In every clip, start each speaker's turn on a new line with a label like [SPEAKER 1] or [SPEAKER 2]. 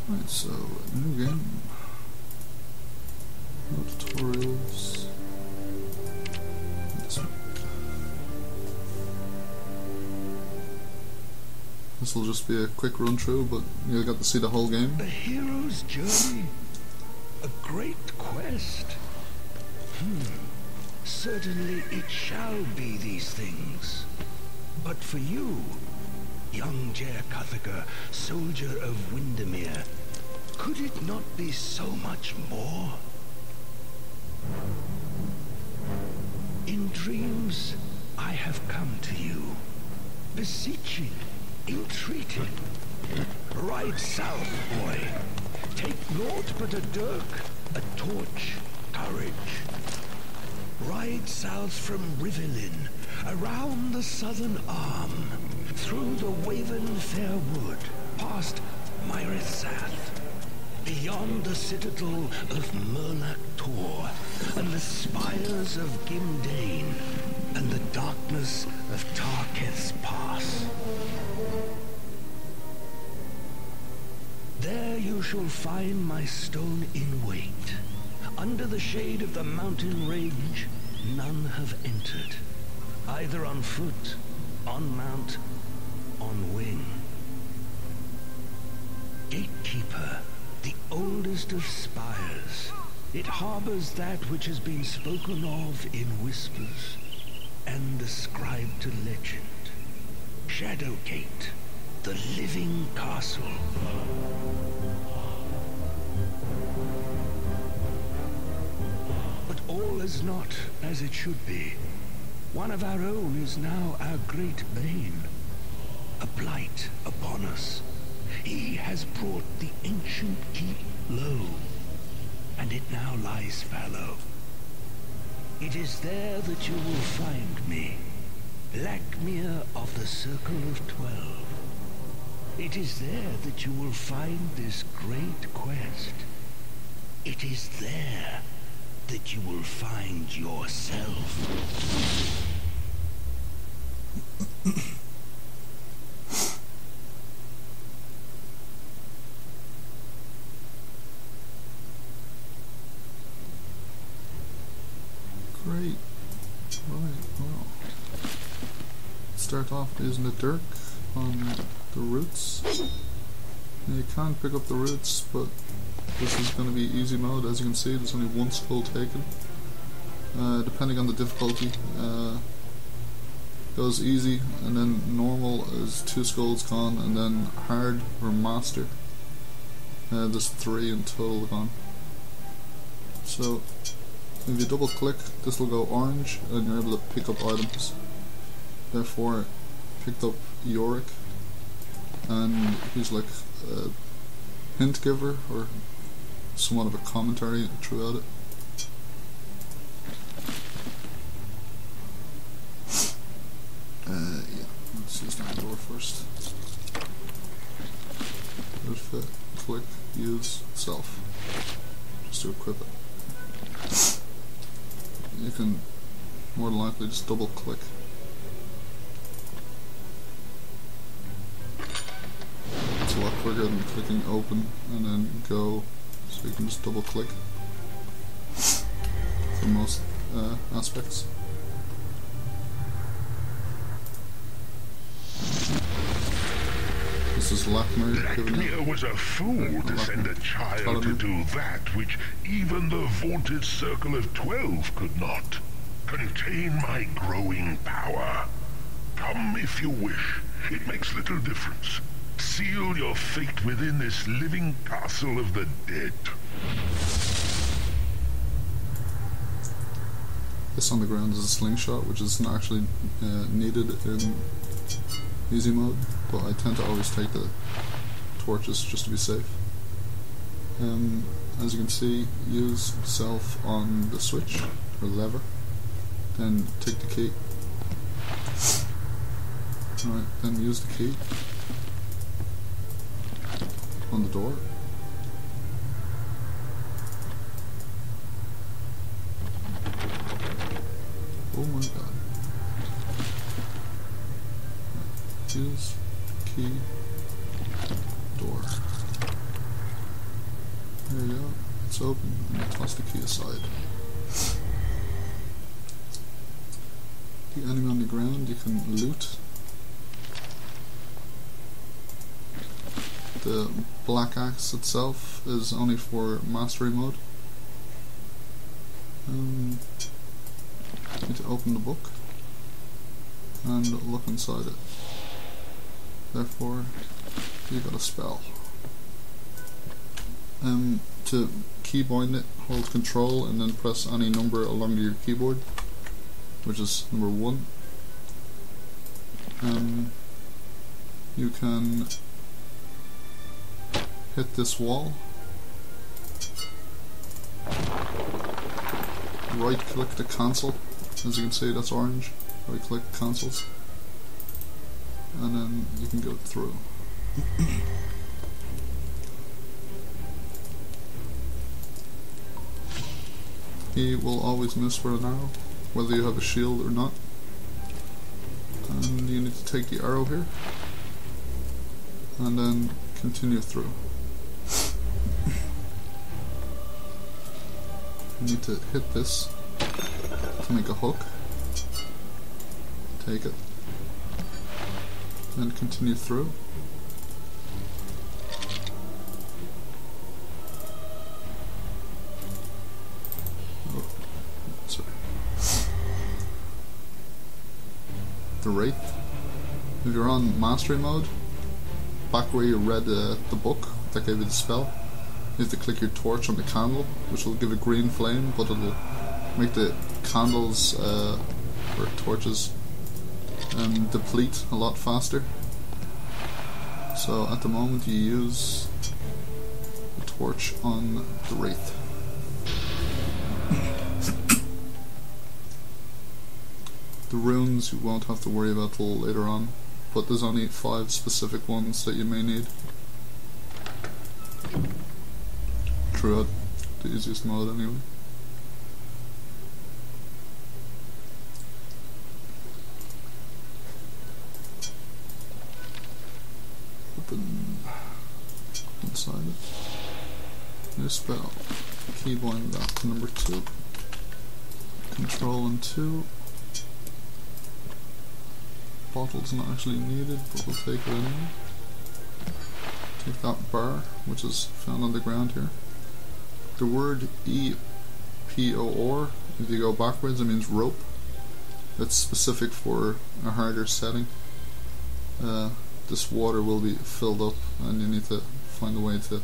[SPEAKER 1] Right, so new game. No tutorials. This will just be a quick run through, but you'll get to see the whole game.
[SPEAKER 2] A hero's journey. A great quest. Certainly it shall be these things. But for you, young Jer Cuthaka, soldier of Windermere, could it not be so much more? In dreams, I have come to you, beseeching, entreating. Ride south, boy. Take naught but a dirk, a torch, courage. Ride south from Rivelin, around the southern arm, through the Waven Fair Wood, past Myrithsath, beyond the citadel of Murlak Tor, and the spires of Gimdane, and the darkness of Tarketh's Pass. There you shall find my stone in wait. Under the shade of the mountain range, none have entered, either on foot, on mount, on wing. Gatekeeper, the oldest of spires, it harbors that which has been spoken of in whispers and ascribed to legend. Shadowgate, the living castle. But all is not as it should be. One of our own is now our great bane, a blight upon us. He has brought the ancient keep low, and it now lies fallow. It is there that you will find me, Blackmere of the Circle of 12. It is there that you will find this great quest. It is there that you will find yourself.
[SPEAKER 1] Great. Right, well. Start off using the dirk on the roots. Now you can pick up the roots, but this is going to be easy mode. As you can see, there's only one skull taken. Depending on the difficulty, goes easy, and then normal is 2 skulls gone, and then hard or master, there's 3 in total gone. So if you double click, this will go orange and you're able to pick up items. Therefore picked up Yorick, and he's like a hint giver or somewhat of a commentary throughout it. Yeah, let's use the door first. Fit, click, use, self. Just to equip it. You can more than likely just double click. It's a lot quicker than clicking open and then go, so you can just double click for most aspects. This is
[SPEAKER 3] Blackmere was a fool to send a child to do that which even the vaunted Circle of 12 could not. Contain my growing power. Come if you wish. It makes little difference. Seal your fate within this living castle of the dead.
[SPEAKER 1] This on the ground is a slingshot, which is not actually needed in easy mode, but I tend to always take the torches just to be safe. As you can see, use self on the switch or lever, then take the key. Alright, then use the key on the door. Oh my god. Use key It's open, and you toss the key aside. The enemy on the ground you can loot. The black axe itself is only for mastery mode. You need to open the book and look inside it. Therefore, you got a spell. To keybind it, hold control and then press any number along your keyboard, which is number 1. You can hit this wall, right click the cancel, as you can see that's orange, right click cancels, and then you can go through. He will always miss with an arrow, whether you have a shield or not. And you need to take the arrow here, and then continue through. You need to hit this to make a hook. Take it, and continue through. The Wraith. If you're on mastery mode, back where you read the book that gave you the spell, you have to click your torch on the candle, which will give a green flame, but it'll make the candles or torches deplete a lot faster. So at the moment you use the torch on the Wraith. The runes you won't have to worry about till later on, but there's only 5 specific ones that you may need throughout the easiest mode anyway. Open inside it. New spell. Keybind that to number 2. Control and 2. Bottle's not actually needed, but we'll take it anyway. Take that bar, which is found on the ground here. The word E-P-O-R, if you go backwards, it means rope. It's specific for a harder setting. This water will be filled up, and you need to find a way to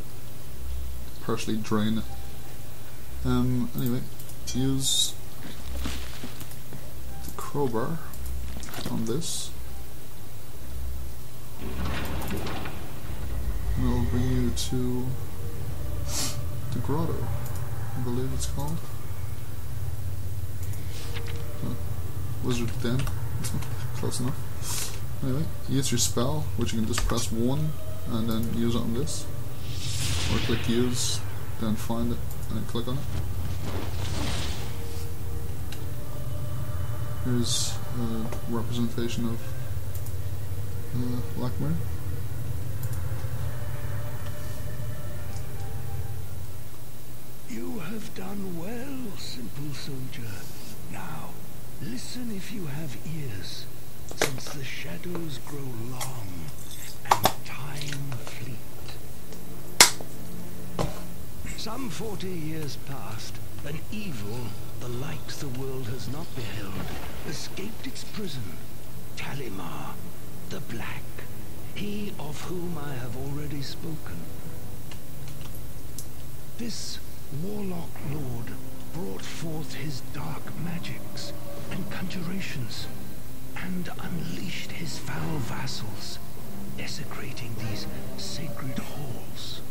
[SPEAKER 1] partially drain it. Anyway, use the crowbar on this. It'll bring you to the grotto, I believe it's called. Wizard Den. Close enough. Anyway, use your spell, which you can just press 1 and then use it on this. Or click use, then find it, and then click on it. Here's a representation of Blackmare.
[SPEAKER 2] You have done well, simple soldier. Now, listen if you have ears, since the shadows grow long and time fleet. Some 40 years past, an evil, the like the world has not beheld, escaped its prison. Talimar, the Black, he of whom I have already spoken. This warlock lord brought forth his dark magics and conjurations, and unleashed his foul vassals, desecrating these sacred halls.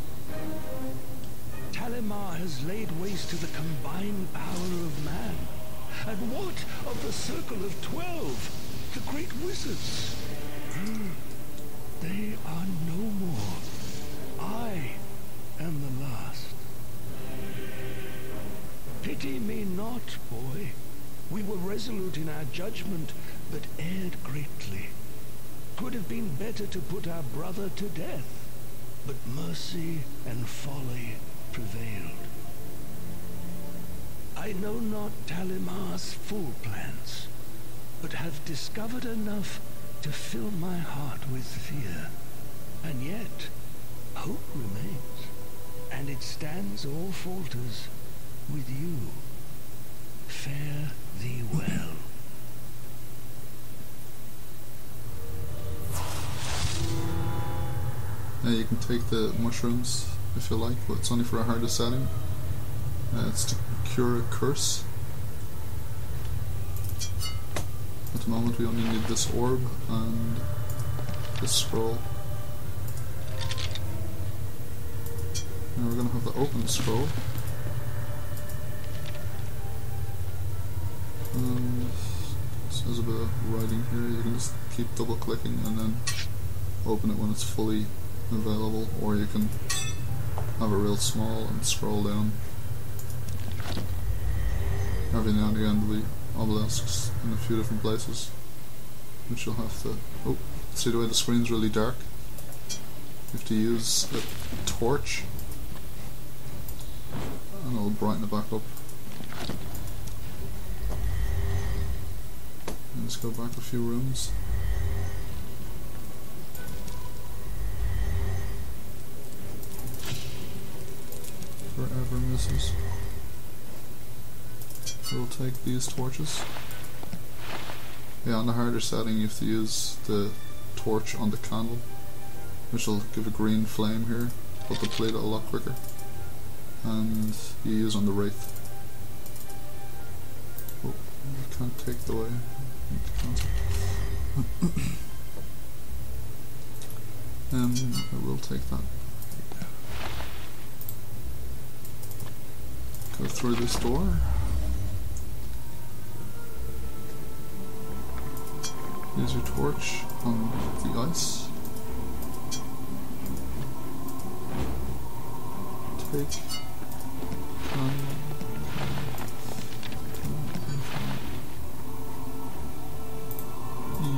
[SPEAKER 2] Talimar has laid waste to the combined power of man. And what of the Circle of 12, the great wizards? They are no more. I am the last. Pity me not, boy. We were resolute in our judgment, but erred greatly. 'Twould have been better to put our brother to death, but mercy and folly prevailed. I know not Talimar's full plans, but have discovered enough to fill my heart with fear. And yet, hope remains, and it stands or falters with you. Fare thee well.
[SPEAKER 1] You can take the mushrooms if you like, but it's only for a harder setting. It's to cure a curse. At the moment we only need this orb and this scroll. Now we're going to have the open scroll. And there's a bit of writing here. You can just keep double clicking and then open it when it's fully available, or you can have it real small and scroll down. Every now and again there'll be obelisks in a few different places, which you'll have to... Oh, see the way the screen's really dark? You have to use a torch and it'll brighten it back up. And let's go back a few rooms. Forever misses. We'll take these torches. Yeah, on the harder setting you have to use the torch on the candle, which will give a green flame here, but deplete it a lot quicker. And you use on the wraith. Oh, I can't take it away. I will take that. Go through this door. Use your torch on the ice. Take.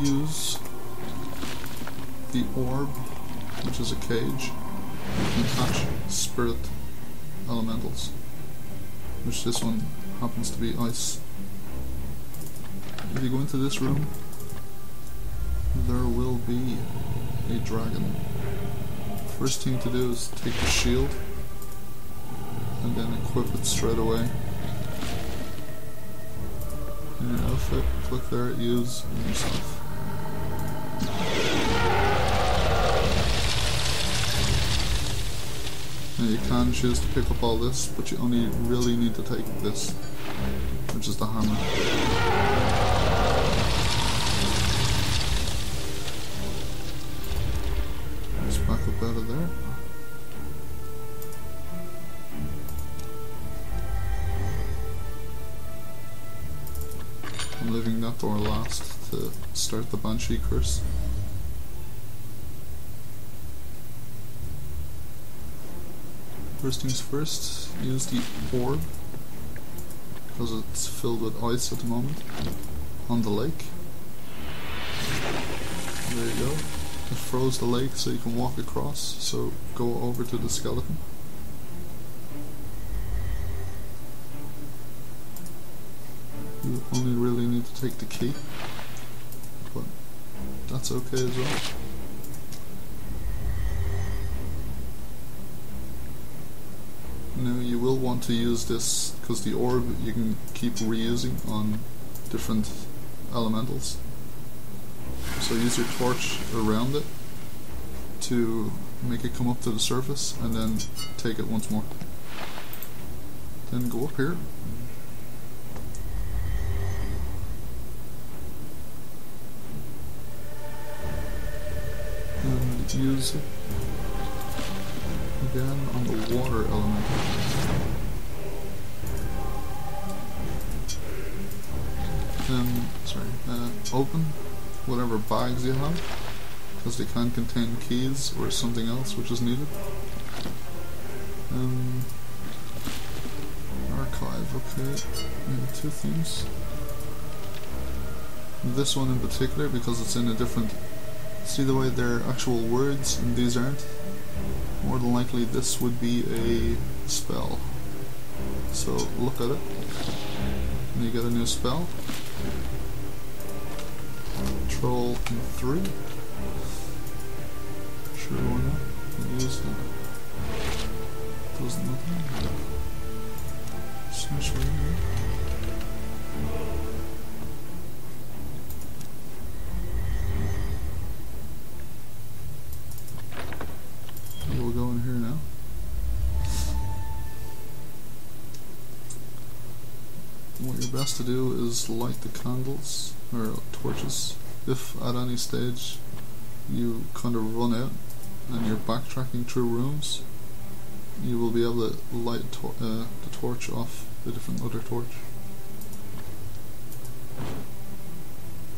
[SPEAKER 1] Use the orb, which is a cage, and catch spirit elementals, which this one happens to be ice. If you go into this room, there will be a dragon. First thing to do is take the shield and then equip it straight away. In your outfit, click there, use on yourself. Now you can choose to pick up all this, but you only really need to take this, which is the hammer. Let's back up out of there. I'm leaving that door last to start the Banshee curse. First things first, use the orb, because it's filled with ice at the moment, on the lake. There you go. It froze the lake so you can walk across, so go over to the skeleton. You only really need to take the key, but that's okay as well. Now you will want to use this, because the orb you can keep reusing on different elementals. So use your torch around it to make it come up to the surface, and then take it once more. Then go up here. And use it again on the water element. Open whatever bags you have, because they can contain keys or something else which is needed. Archive, okay. Two things. This one in particular, because it's in a different... See the way they're actual words and these aren't? More than likely this would be a spell. So look at it, and you get a new spell. Troll in 3. Sure, why not? Use that. Does nothing. Smash right here. We'll go in here now. What you're best to do is light the candles or torches. If at any stage you kind of run out and you're backtracking through rooms, you will be able to light the torch off a different other torch.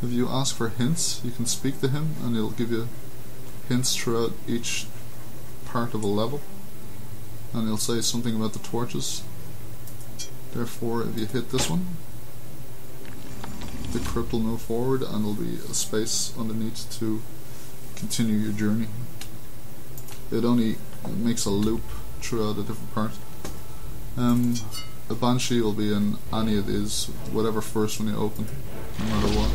[SPEAKER 1] If you ask for hints, you can speak to him and he'll give you hints throughout each part of a level, and he'll say something about the torches. Therefore, if you hit this one, the crypt will move forward and there'll be a space underneath to continue your journey. It makes a loop throughout a different part. A banshee will be in any of these, whatever first one you open, no matter what.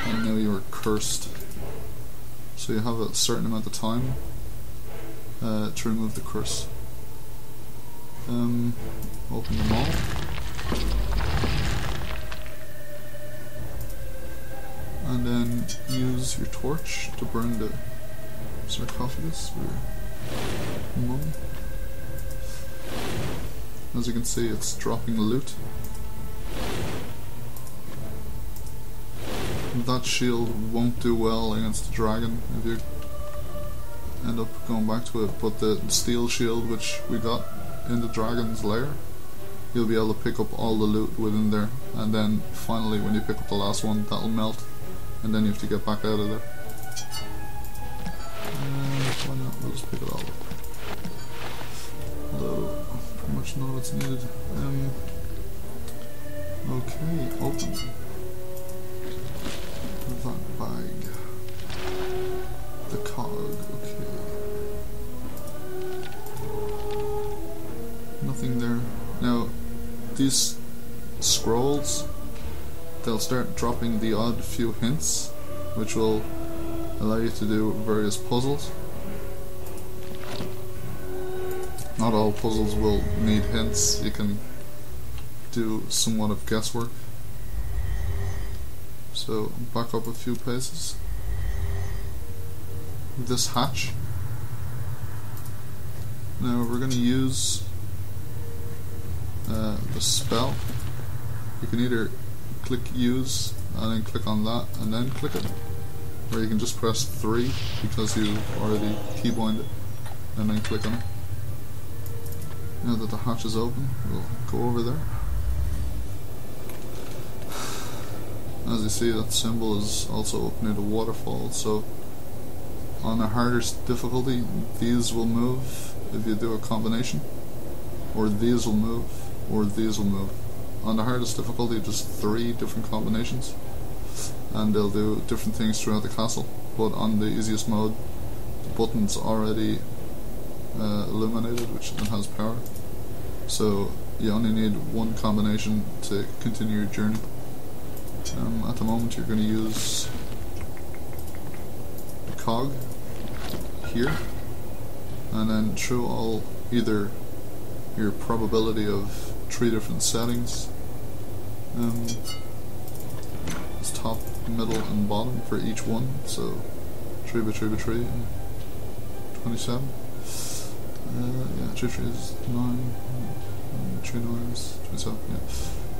[SPEAKER 1] And now you are cursed. So you have a certain amount of time to remove the curse. Open them all. And then use your torch to burn the sarcophagus or mummy. As you can see, it's dropping loot. That shield won't do well against the dragon if you end up going back to it, but the steel shield which we got in the dragon's lair, you'll be able to pick up all the loot within there, and then finally when you pick up the last one, that'll melt, and then you have to get back out of there. Why not? We'll just pick it all up. Although, pretty much none of it's needed. Okay, open that bag. The cog, okay. Nothing there. Now, these scrolls, they'll start dropping the odd few hints, which will allow you to do various puzzles. Not all puzzles will need hints, you can do somewhat of guesswork. So, back up a few paces. This hatch. Now we're going to use the spell. You can either click use and then click on that and then click it, or you can just press 3 because you already keybind it and then click on it. Now that the hatch is open, we'll go over there. As you see, that symbol is also up near the waterfall, so on a harder difficulty these will move if you do a combination, or these will move, or these will move. On the hardest difficulty, just 3 different combinations, and they'll do different things throughout the castle. But on the easiest mode, the button's already illuminated, which then has power, so you only need 1 combination to continue your journey. At the moment you're going to use the cog here, and then through all either your probability of 3 different settings, it's top, middle and bottom for each one, so 3 by 3 by 3, 27. Yeah, 3 3 is 9, 3 9 is 27, yeah.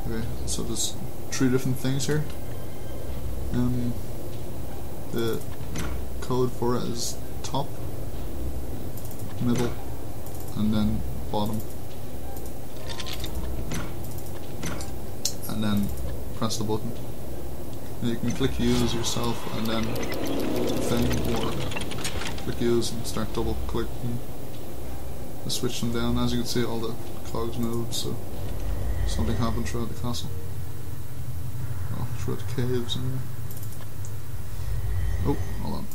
[SPEAKER 1] Okay, so there's 3 different things here. The code for it is top, middle, and then bottom. And then press the button. And you can click use yourself and then thing, or click use and start double clicking to switch them down. As you can see, all the cogs moved, so something happened throughout the castle. Oh, throughout the caves anyway. Oh, hold on.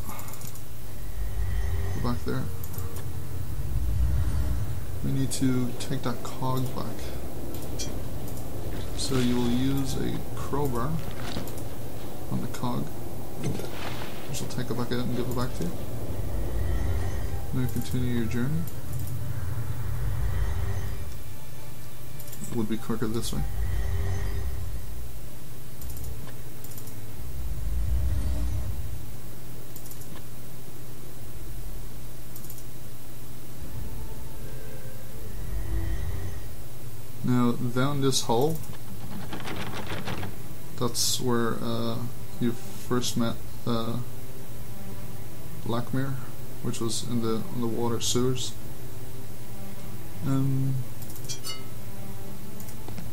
[SPEAKER 1] Go back there. we need to take that cog back. So you will use a crowbar on the cog, which will take it back out and give it back to you. Now continue your journey. It would be quicker this way. Now down this hole, that's where you first met Blackmere, which was in the water sewers.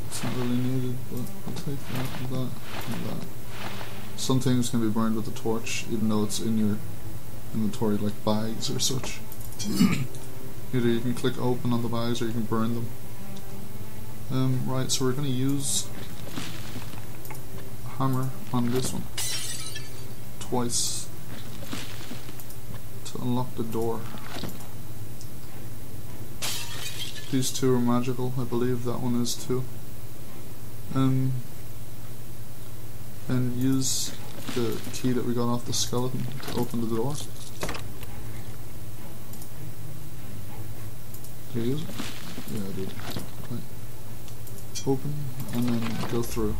[SPEAKER 1] It's not really needed, but I'll take that and that and that. Some things can be burned with a torch, even though it's in your inventory, like bags or such. Either you can click open on the bags or you can burn them. Right, so we're going to use a hammer on this one twice to unlock the door. These two are magical, I believe that one is too. And use the key that we got off the skeleton to open the door. Did I use it? Yeah, I did. Right. Open and then go through.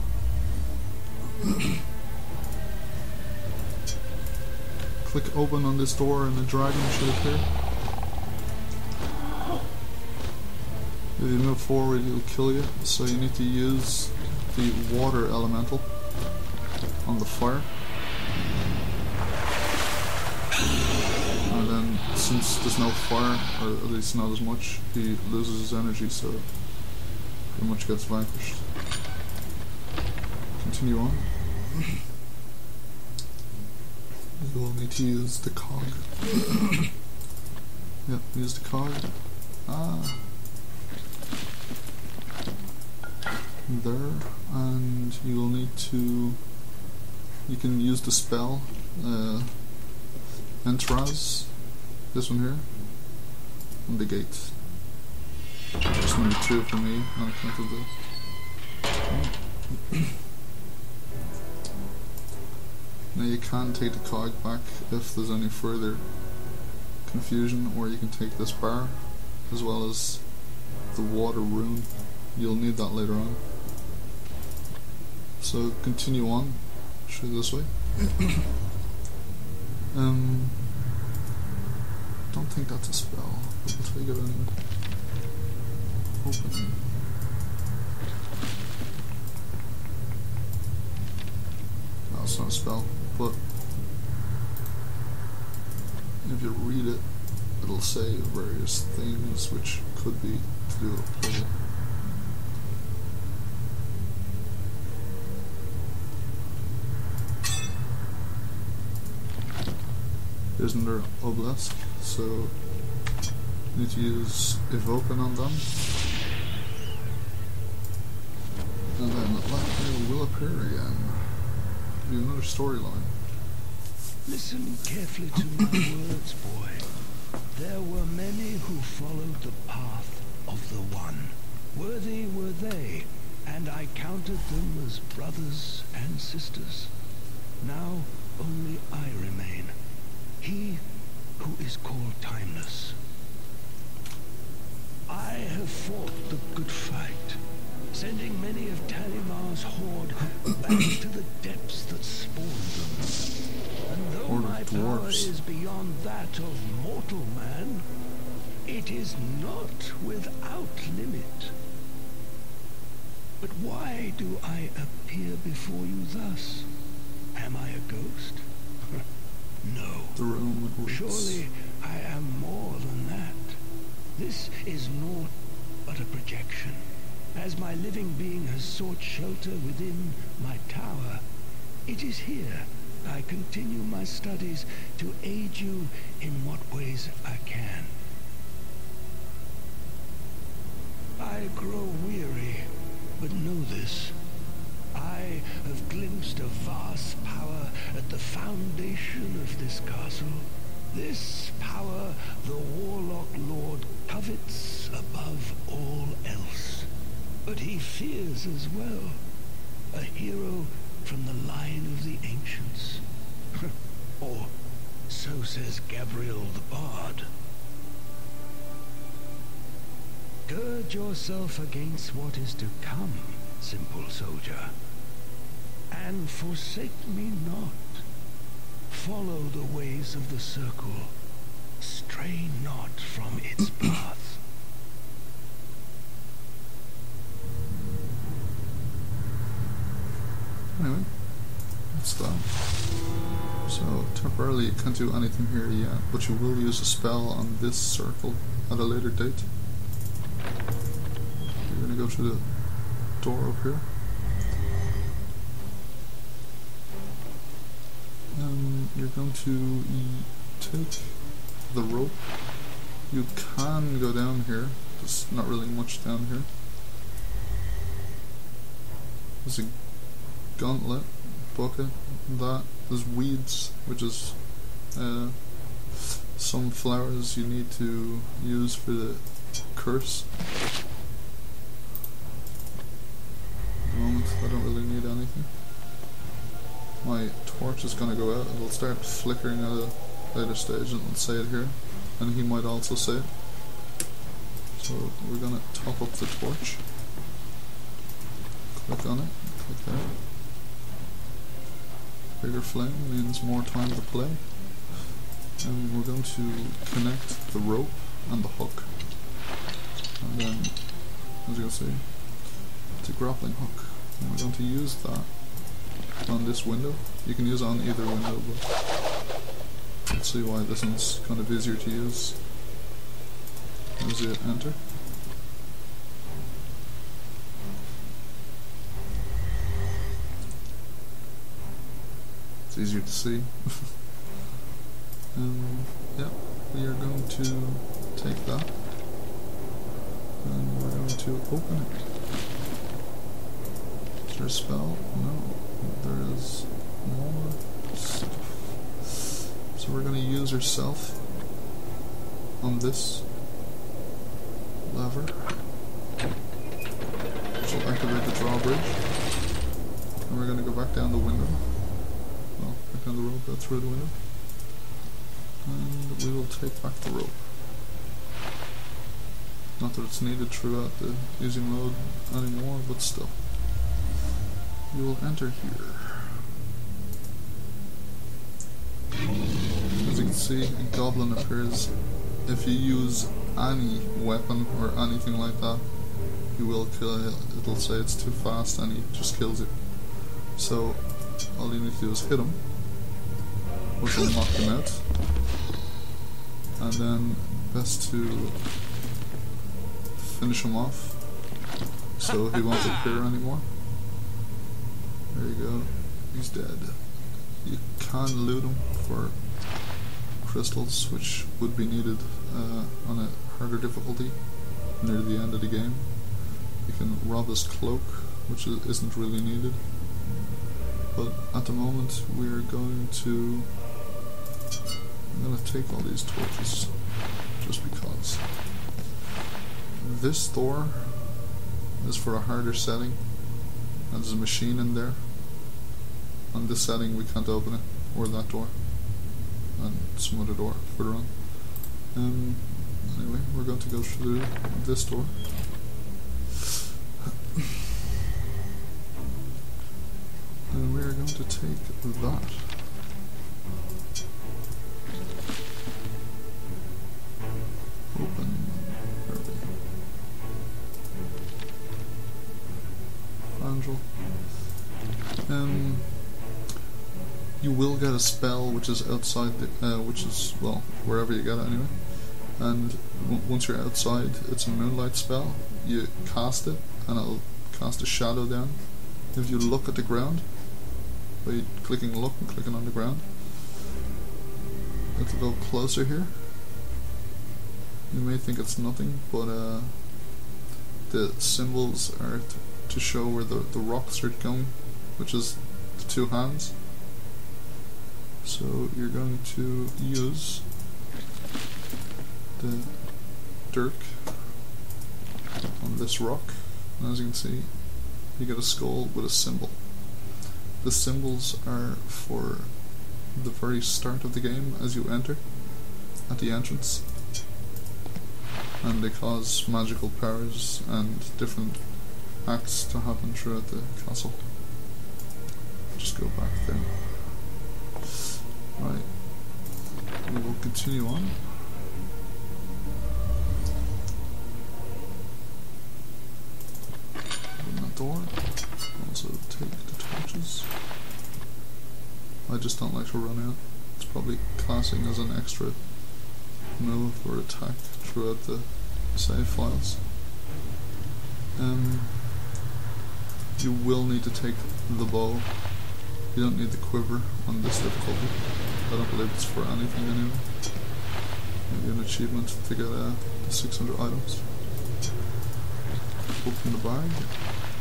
[SPEAKER 1] Click open on this door and the dragon should appear. If you move forward, it'll kill you, so you need to use the water elemental on the fire. And then, since there's no fire, or at least not as much, he loses his energy, so pretty much gets vanquished. Continue on. You will need to use the cog. Yep, use the cog. There, and you will need to. You can use the spell, Entraz, this one here, on the gate. Just number 2 for me on account of this. Now you can take the cog back if there's any further confusion, or you can take this bar as well as the water rune. You'll need that later on. So continue on through this way. Don't think that's a spell, but we'll take it anyway. Open. No, it's not a spell, but if you read it, it'll say various things which could be to do with a puzzle. There's another obelisk, so you need to use evoking on them, and then Blackmere will appear again. Be another storyline.
[SPEAKER 2] Listen carefully to my words, boy. There were many who followed the path of the One. Worthy were they, and I counted them as brothers and sisters. Now only I remain. He who is called Timeless. I have fought the good fight, sending many of Talimar's horde back to the depths that spawned them. And though my power is beyond that of mortal man, it is not without limit. But why do I appear before you thus? Am I a ghost? No. Surely I am more than that. This is naught but a projection. As my living being has sought shelter within my tower, it is here I continue my studies to aid you in what ways I can. I grow weary, but know this. I have glimpsed a vast power at the foundation of this castle, This power the Warlock Lord covets above all else. But he fears as well. A hero from the line of the ancients. Or so says Gabriel the Bard. Gird yourself against what is to come, simple soldier, and forsake me not. Follow the ways of the circle. Stray not from its path.
[SPEAKER 1] Anyway, that's that. So, temporarily you can't do anything here yet, but you will use a spell on this circle at a later date. You're going to go through the door up here. You're going to take the rope. You can go down here. There's not really much down here. There's a gauntlet, bucket, that. There's weeds, which is some flowers you need to use for the curse. At the moment, I don't really need anything. My torch is going to go out. It'll start flickering at a later stage, and it'll say it here, and he might also say it. So we're going to top up the torch. Click on it. Click there. Bigger flame means more time to play. And we're going to connect the rope and the hook. And then, as you can see, it's a grappling hook. And we're going to use that on this window. You can use it on either window, but let's see why this one's kind of easier to use as you enter. It's easier to see. Yeah, we are going to take that and we're going to open it. Is there a spell? No. There is more stuff. So we're going to use ourself on this lever, which will activate the drawbridge. And we're going to go back down the window. Well, back down the rope, go through the window. And we will take back the rope. Not that it's needed throughout the easy mode anymore, but still. You will enter here. As you can see, a goblin appears. If you use any weapon or anything like that, you will kill it. It'll say it's too fast and he just kills it. So, all you need to do is hit him, which will knock him out. And then, best to finish him off, so he won't appear anymore. There you go, he's dead. You can loot him for crystals, which would be needed on a harder difficulty near the end of the game. You can rob his cloak, which isn't really needed. But at the moment we're going to... I'm going to take all these torches, just because. This door is for a harder setting, and there's a machine in there. On this setting we can't open it, or that door, and some other door further on. Anyway, we're going to go through this door. And we are going to take that. Open. There we go. Angel. You will get a spell which is outside the, which is, well, wherever you get it anyway. And once you're outside, it's a moonlight spell. You cast it, and it'll cast a shadow down. If you look at the ground, by clicking look and clicking on the ground, it'll go closer here. You may think it's nothing, but the symbols are to show where the rocks are going, which is the two hands. So you're going to use the dirk on this rock, and as you can see, you get a skull with a symbol. The symbols are for the very start of the game as you enter, at the entrance, and they cause magical powers and different acts to happen throughout the castle. Just go back there. Right, we will continue on. Open that door. Also take the torches. I just don't like to run out. It's probably classing as an extra move or attack throughout the save files. You will need to take the bow. You don't need the quiver on this difficulty. I don't believe it's for anything anyway. Maybe an achievement to get the 600 items. Open the bag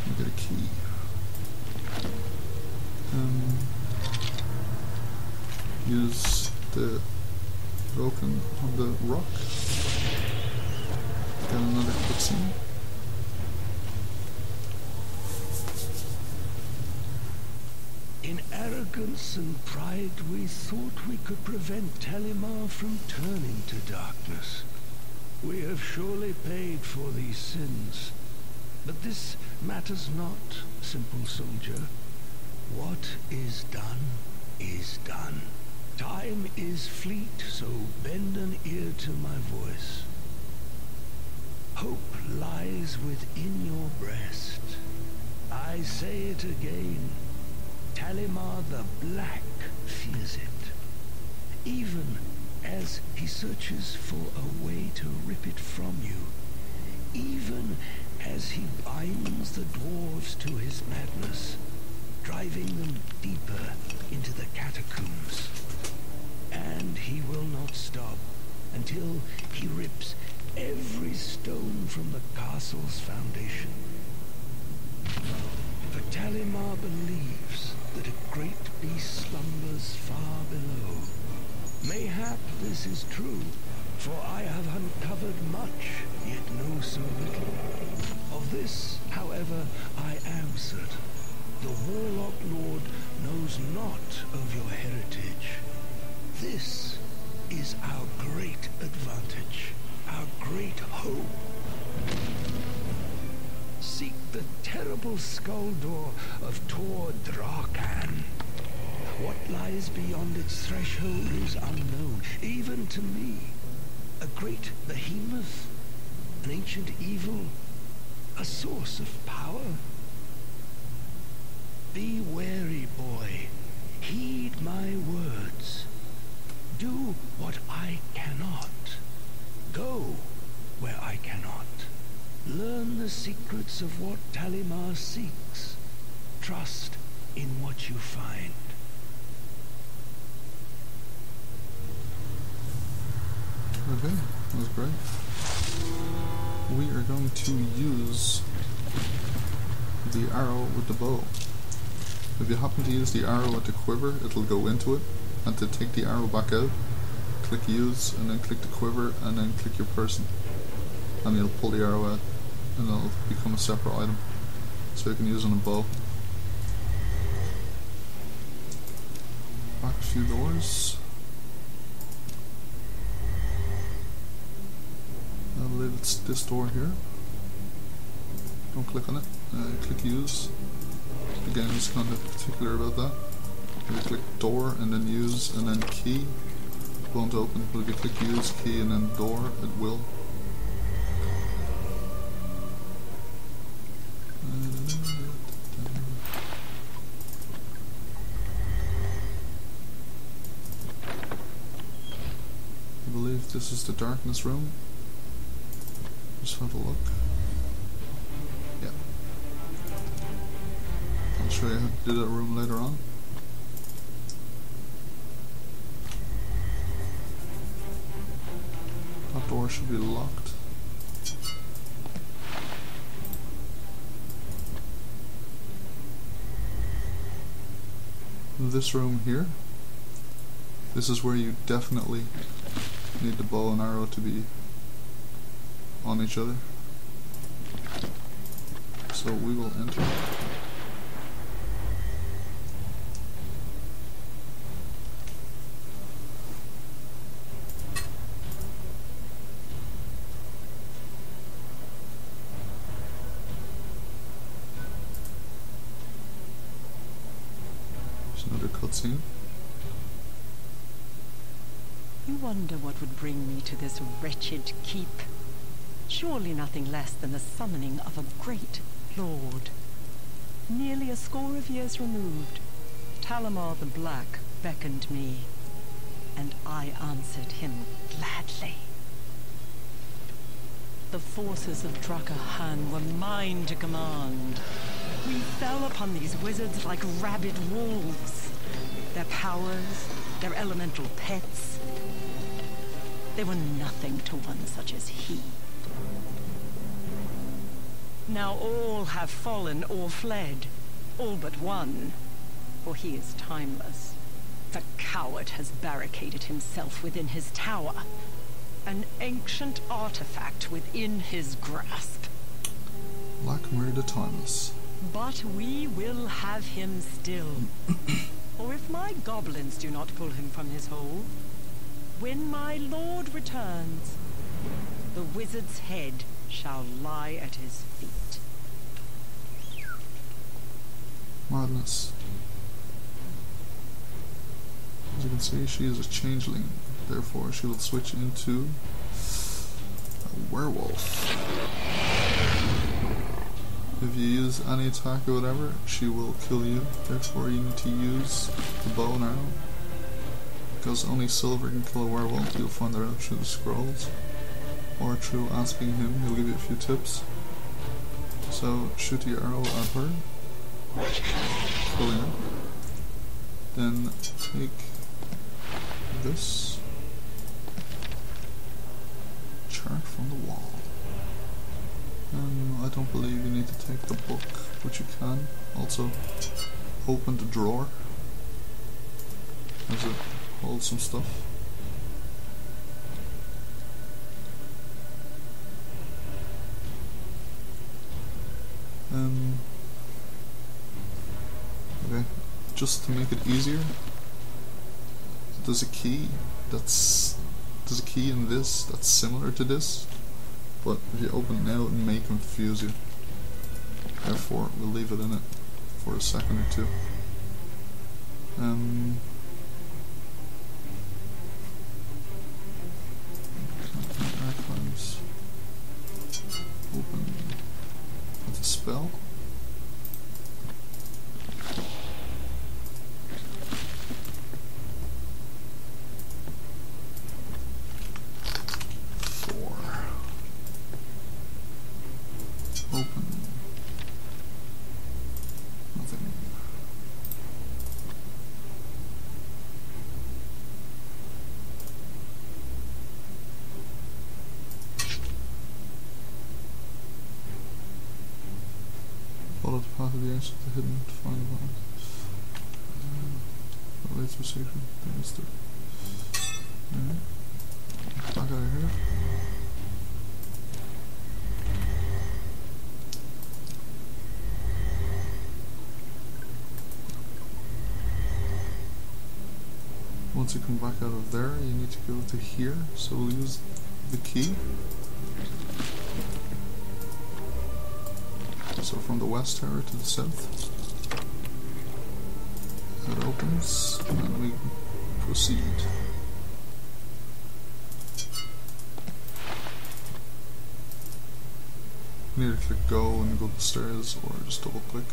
[SPEAKER 1] and get a key. Use the broken on the rock. Get another cutscene.
[SPEAKER 2] In arrogance and pride, we thought we could prevent Talimar from turning to darkness. We have surely paid for these sins. But this matters not, simple soldier. What is done is done. Time is fleet, so bend an ear to my voice. Hope lies within your breast. I say it again. Talimar the Black fears it, even as he searches for a way to rip it from you, even as he binds the dwarves to his madness, driving them deeper into the catacombs. And he will not stop until he rips every stone from the castle's foundation. For Talimar believes that a great beast slumbers far below. Mayhap this is true, for I have uncovered much, yet know so little. Of this, however, I am certain. The Warlock Lord knows not of your heritage. This is our great advantage, our great hope. Seek the terrible skull door of Tor Drakan. What lies beyond its threshold is unknown, even to me. A great behemoth, an ancient evil, a source of power. Be wary, boy. Heed my words. Do what I cannot. Go where I cannot. Learn the secrets of what Talimar seeks. Trust in what you find.
[SPEAKER 1] Okay, that was great. We are going to use the arrow with the bow. If you happen to use the arrow with the quiver, it'll go into it, and to take the arrow back out, click use, and then click the quiver, and then click your person, and you'll pull the arrow out, and it'll become a separate item, so you can use it on a bow. Back a few doors. I believe it's this door here. Don't click on it, click use. The game is kind of particular about that. If you click door and then use and then key, it won't open, but if you click use, key and then door, it will. I believe this is the darkness room. Just have a look. Yeah. I'll show you how to do that room later on. That door should be locked. This room here, this is where you definitely need the bow and arrow to be on each other. So we will enter. There's another cutscene.
[SPEAKER 4] You wonder what would bring me to this wretched keep. Surely nothing less than the summoning of a great lord. Nearly a score of years removed, Talamar the Black beckoned me, and I answered him gladly. The forces of Drakahan were mine to command. We fell upon these wizards like rabid wolves. Their powers, their elemental pets, they were nothing to one such as he. Now all have fallen or fled, all but one, for he is timeless. The coward has barricaded himself within his tower, an ancient artifact within his grasp.
[SPEAKER 1] Blackmere the Timeless.
[SPEAKER 4] But we will have him still. Or if my goblins do not pull him from his hole, when my lord returns, the wizard's head shall lie at his feet.
[SPEAKER 1] Madness. As you can see, she is a changeling, therefore she will switch into a werewolf. If you use any attack or whatever, she will kill you, therefore you need to use the bow and arrow. Because only Silver can kill a werewolf, you'll find that out through the scrolls. Or through asking him, he'll give you a few tips. So shoot your arrow at her, killing her. Then take this chart from the wall. I don't believe you need to take the book, but you can. Also, open the drawer as it holds some stuff. Okay, just to make it easier, there's a key in this that's similar to this, but if you open it now it may confuse you. Therefore we'll leave it in it for a second or two. Archives. Open with a spell. Open. Nothing. Follow the path of the answer to the hidden to find the bond. That leads to a secret. There's the. Alright. Back out of here. Once you come back out of there, you need to go to here, so we'll use the key. So from the west tower to the south, it opens, and we proceed. You need to click go and go up the stairs, or just double click.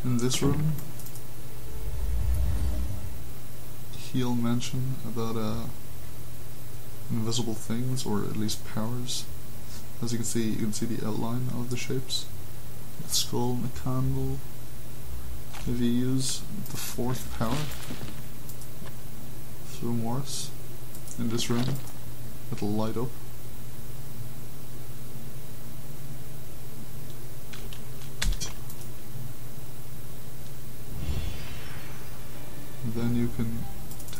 [SPEAKER 1] In this room, he'll mention about invisible things, or at least powers. As you can see the outline of the shapes. The skull and the candle. If you use the fourth power, through Morris, in this room, it'll light up. And then you can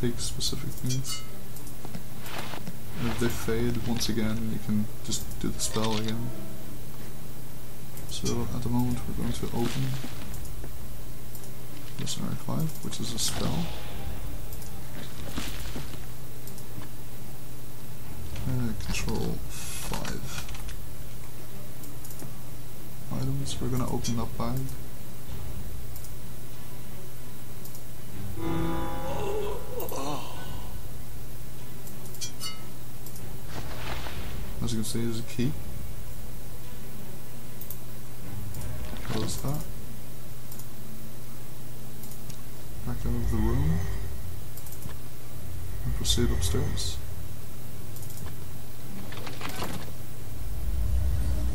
[SPEAKER 1] take specific things. if they fade once again, you can just do the spell again. So at the moment we're going to open this archive, which is a spell. Control 5. Items, we're going to open that bag. As you can see, there's a key. Close that. Back out of the room. And proceed upstairs.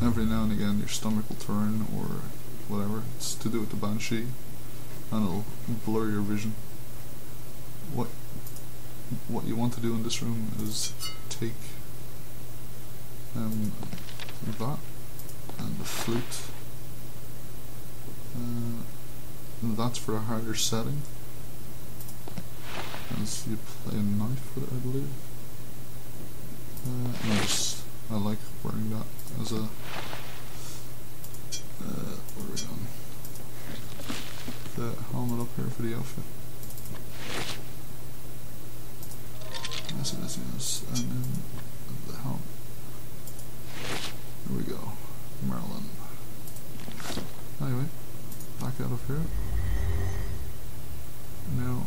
[SPEAKER 1] Every now and again your stomach will turn or whatever. It's to do with the Banshee. And it'll blur your vision. What you want to do in this room is take that and the flute, and that's for a harder setting as you play a knife with it, I believe. And I like wearing that as a what are we on? The helmet up here for the outfit. Yes it is, yes, and then the helmet. There we go. Merlin. Anyway, back out of here. Now,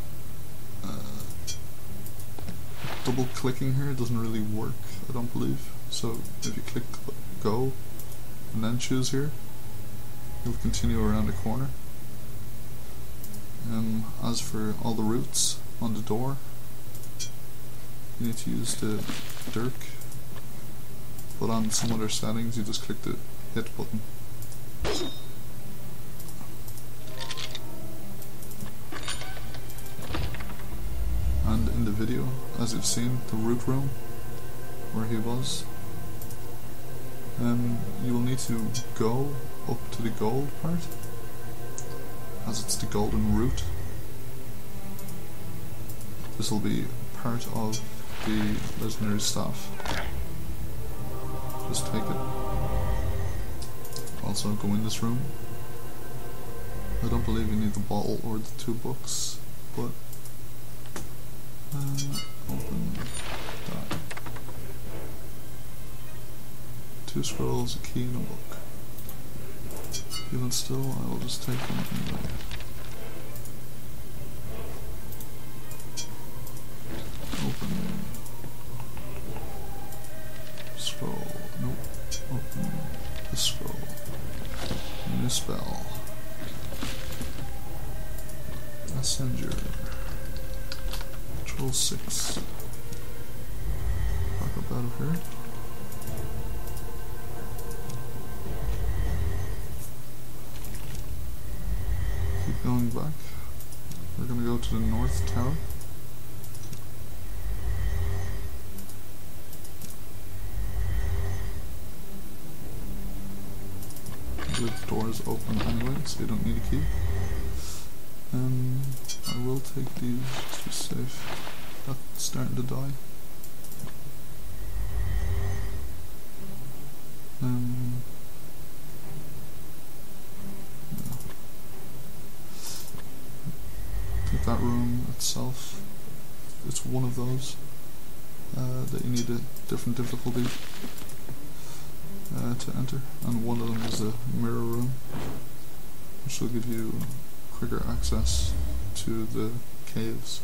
[SPEAKER 1] double clicking here doesn't really work, I don't believe. So if you click go and then choose here, you'll continue around the corner. As for all the routes on the door, you need to use the dirk. But on some other settings, you just click the hit button. And in the video, as you've seen, the root room, where he was, you will need to go up to the gold part, as it's the golden root. This will be part of the legendary staff. Just take it. Also go in this room. I don't believe you need the bottle or the 2 books, but open that. 2 scrolls, a key and a book. Even still, I will just take them anyway. Open. Scroll. Nope. Open the scroll. New spell. Messenger. Control 6. Back up out of here. Keep going back. We're gonna go to the north tower. The door is open anyway, so you don't need a key. I will take these just to be safe. That's starting to die. Yeah. Take that room itself. It's one of those that you need a different difficulty to enter, and one of them is a mirror room, which will give you quicker access to the caves.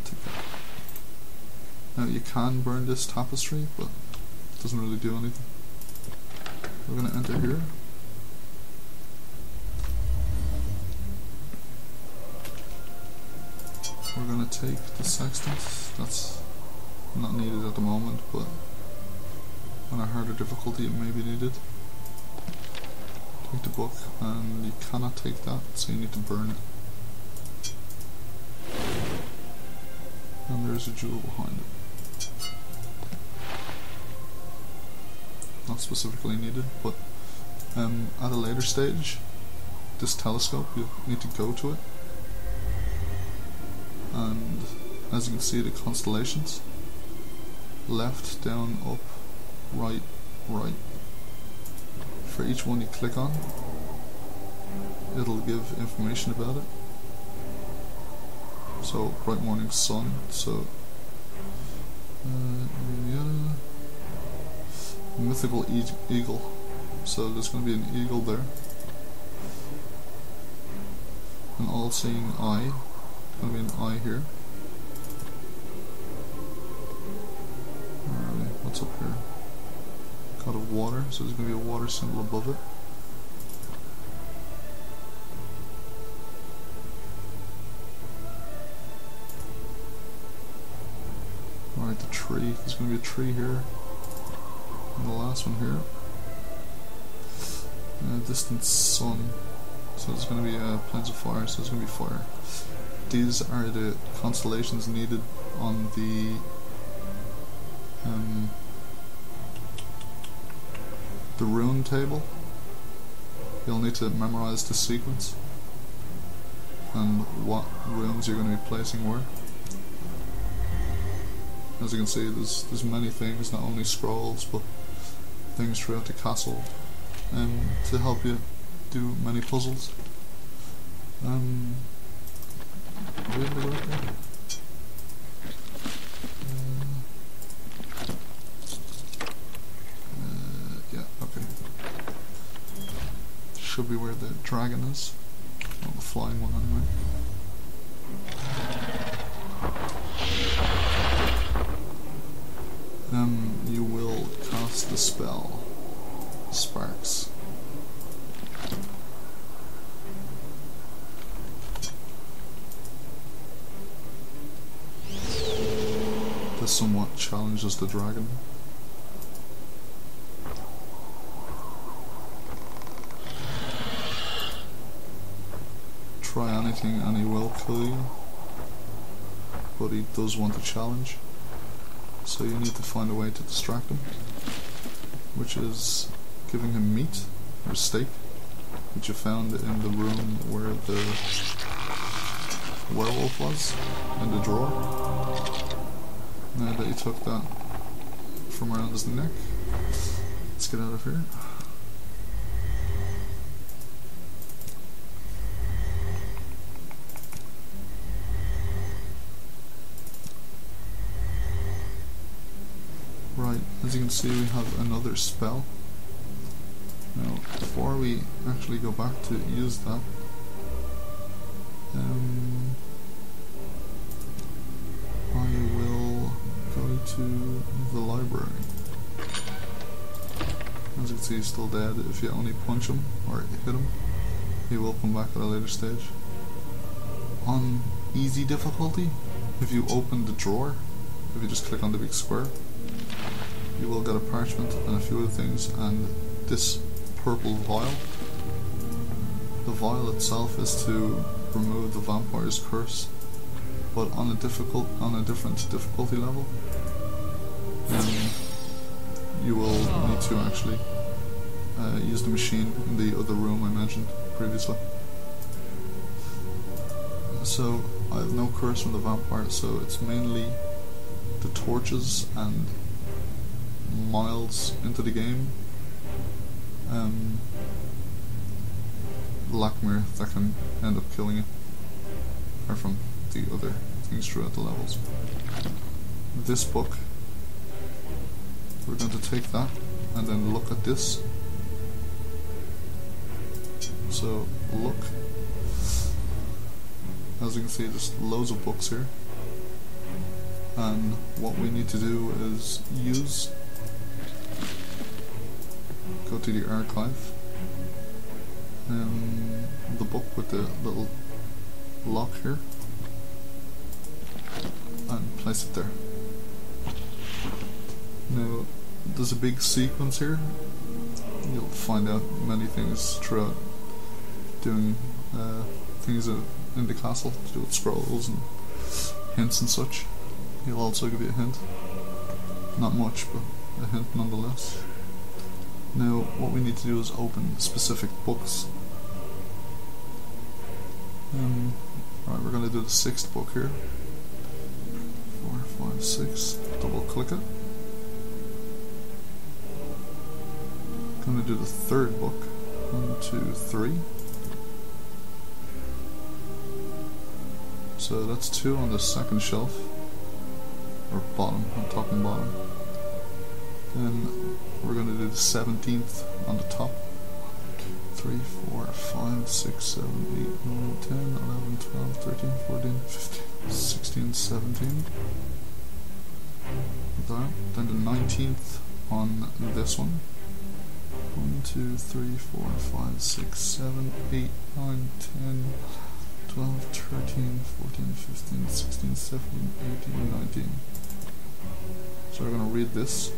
[SPEAKER 1] Take that. Now you can burn this tapestry, but it doesn't really do anything. We're going to enter here. We're going to take the sextant. That's not needed at the moment, but on a harder difficulty it may be needed. Take the book, and you cannot take that, so you need to burn it. And there's a jewel behind it. Not specifically needed, but at a later stage, this telescope, you need to go to it, and as you can see, the constellations. Left, down, up, right, right. For each one you click on, it'll give information about it. So, bright morning sun, so yeah. Mythical eagle, so there's going to be an eagle there. An all-seeing eye, going to be an eye here. Alright, what's up here? God of water, so there's going to be a water symbol above it. Alright, the tree, there's going to be a tree here. And the last one here. Distant sun. So there's going to be plains of fire, so there's going to be fire. These are the constellations needed on the rune table. You'll need to memorize the sequence and what runes you're going to be placing where. As you can see, there's many things, not only scrolls, but things throughout the castle to help you do many puzzles. Are we able to go up there? Yeah, okay. Should be where the dragon is. Well, the flying one anyway. You will cast the spell Sparks. This somewhat challenges the dragon. Try anything and he will kill you, but he does want a challenge, so you need to find a way to distract him, which is giving him meat or steak, which you found in the room where the werewolf was, in the drawer. Now that you took that from around his neck, let's get out of here. Right, as you can see we have another spell. Now, before we actually go back to use that, I will go to the library. As you can see, he's still dead. If you only punch him or hit him, he will come back at a later stage. On easy difficulty, if you open the drawer, if you just click on the big square, you will get a parchment and a few other things, and this purple vial. The vial itself is to remove the vampire's curse, but on a different difficulty level. You will need to actually use the machine in the other room I mentioned previously. So I have no curse from the vampire, so it's mainly the torches and miles into the game, Lakmir, that can end up killing you, apart from the other things throughout the levels. This book, we're going to take that and then look at this. So look, as you can see, there's loads of books here, and what we need to do is go to the archive, the book with the little lock here, and place it there. Now, there's a big sequence here. You'll find out many things throughout doing things in the castle to do with scrolls and hints and such. He'll also give you a hint. Not much, but a hint nonetheless. Now, what we need to do is open specific books. Alright, we're going to do the 6th book here. 5, 6. Double click it. Gonna do the third book. 1, 2, 3. So that's 2 on the second shelf. Or bottom, on top and bottom. Then we're gonna do the 17th on the top. 3, 4, 5, 6, 7, 8, 9, 10, 11, 12, 13, 14, 15, 16, 17. That. Then the 19th on this one. 1, 2, 3, 4, 5, 6, 7, 8, 9, 10, 12, 13, 14, 15, 16, 17, 18, 19. So we're going to read this.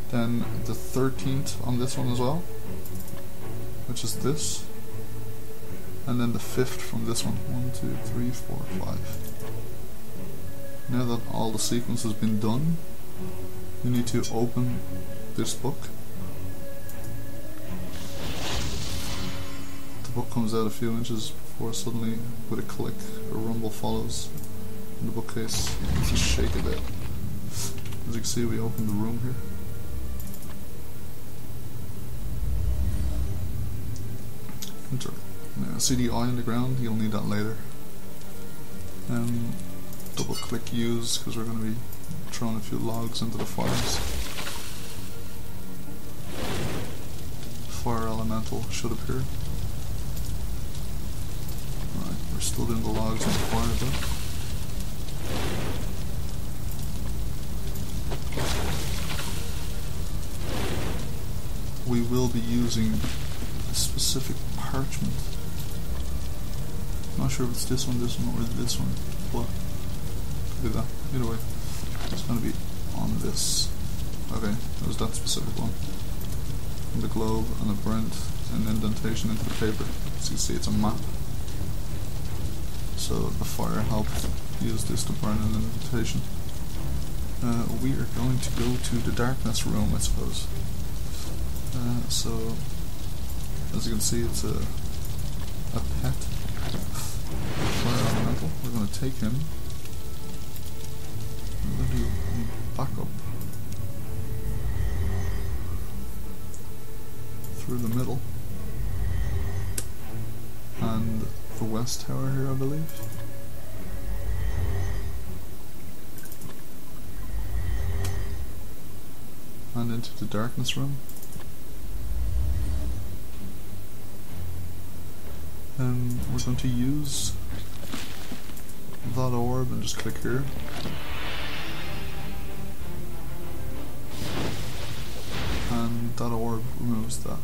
[SPEAKER 1] Then the 13th on this one as well, which is this. And then the 5th from this one. 1, 2, 3, 4, 5. Now that all the sequence has been done, you need to open this book. The book comes out a few inches before suddenly, with a click, a rumble follows in the bookcase. You just shake it out. As you can see, we opened the room here. Enter. Now, see the eye on the ground? You'll need that later. Double click use, because we're going to be throwing a few logs into the fires. Fire elemental should appear. Alright, we're still doing the logs on the fire though. We will be using a specific parchment. Not sure if it's this one, or this one, but do that. Either way, it's going to be on this. Okay, that was that specific one. And the globe and a burnt an indentation into the paper. As you can see, it's a map. So the fire helped use this to burn an indentation. We are going to go to the darkness room, I suppose. So, as you can see, it's a pet fire elemental. We're going to take him. We're going to do backup through the middle and the west tower here, I believe. And into the darkness room. And we're going to use that orb and just click here. And that orb removes that.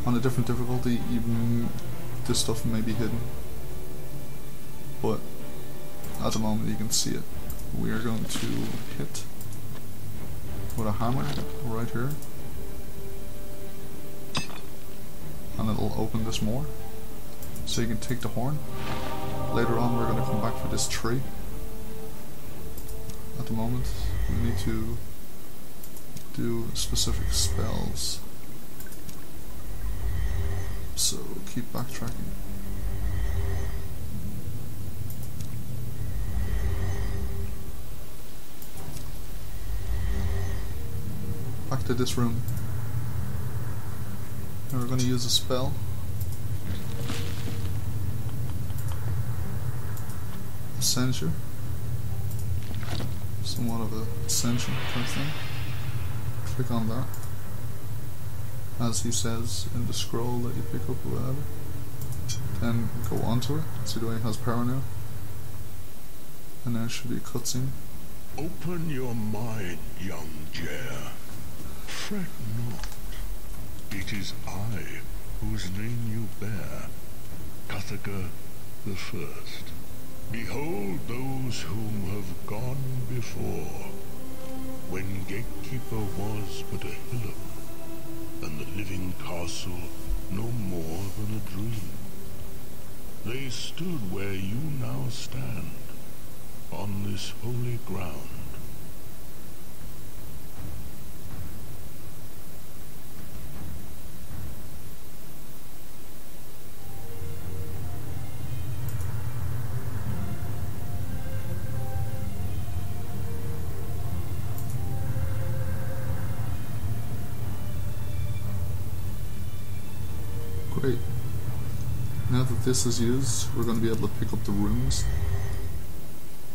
[SPEAKER 1] On a different difficulty, even this stuff may be hidden, but at the moment you can see it. We are going to hit with a hammer right here, and it'll open this more, so you can take the horn. Later on we're going to come back for this tree. At the moment we need to do specific spells, so keep backtracking. Back to this room. And we're going to use a spell. A censure. Somewhat of a ascension type thing. Click on that. As he says in the scroll that you pick up or whatever. Then go onto it. See the way it has power now? And there should be a cutscene.
[SPEAKER 2] Open your mind, young Jer. Fret not. It is I whose name you bear, Kathaga the First. Behold those whom have gone before, when Gatekeeper was but a hillock, and the living castle no more than a dream. They stood where you now stand, on this holy ground.
[SPEAKER 1] Now that this is used, we're going to be able to pick up the runes.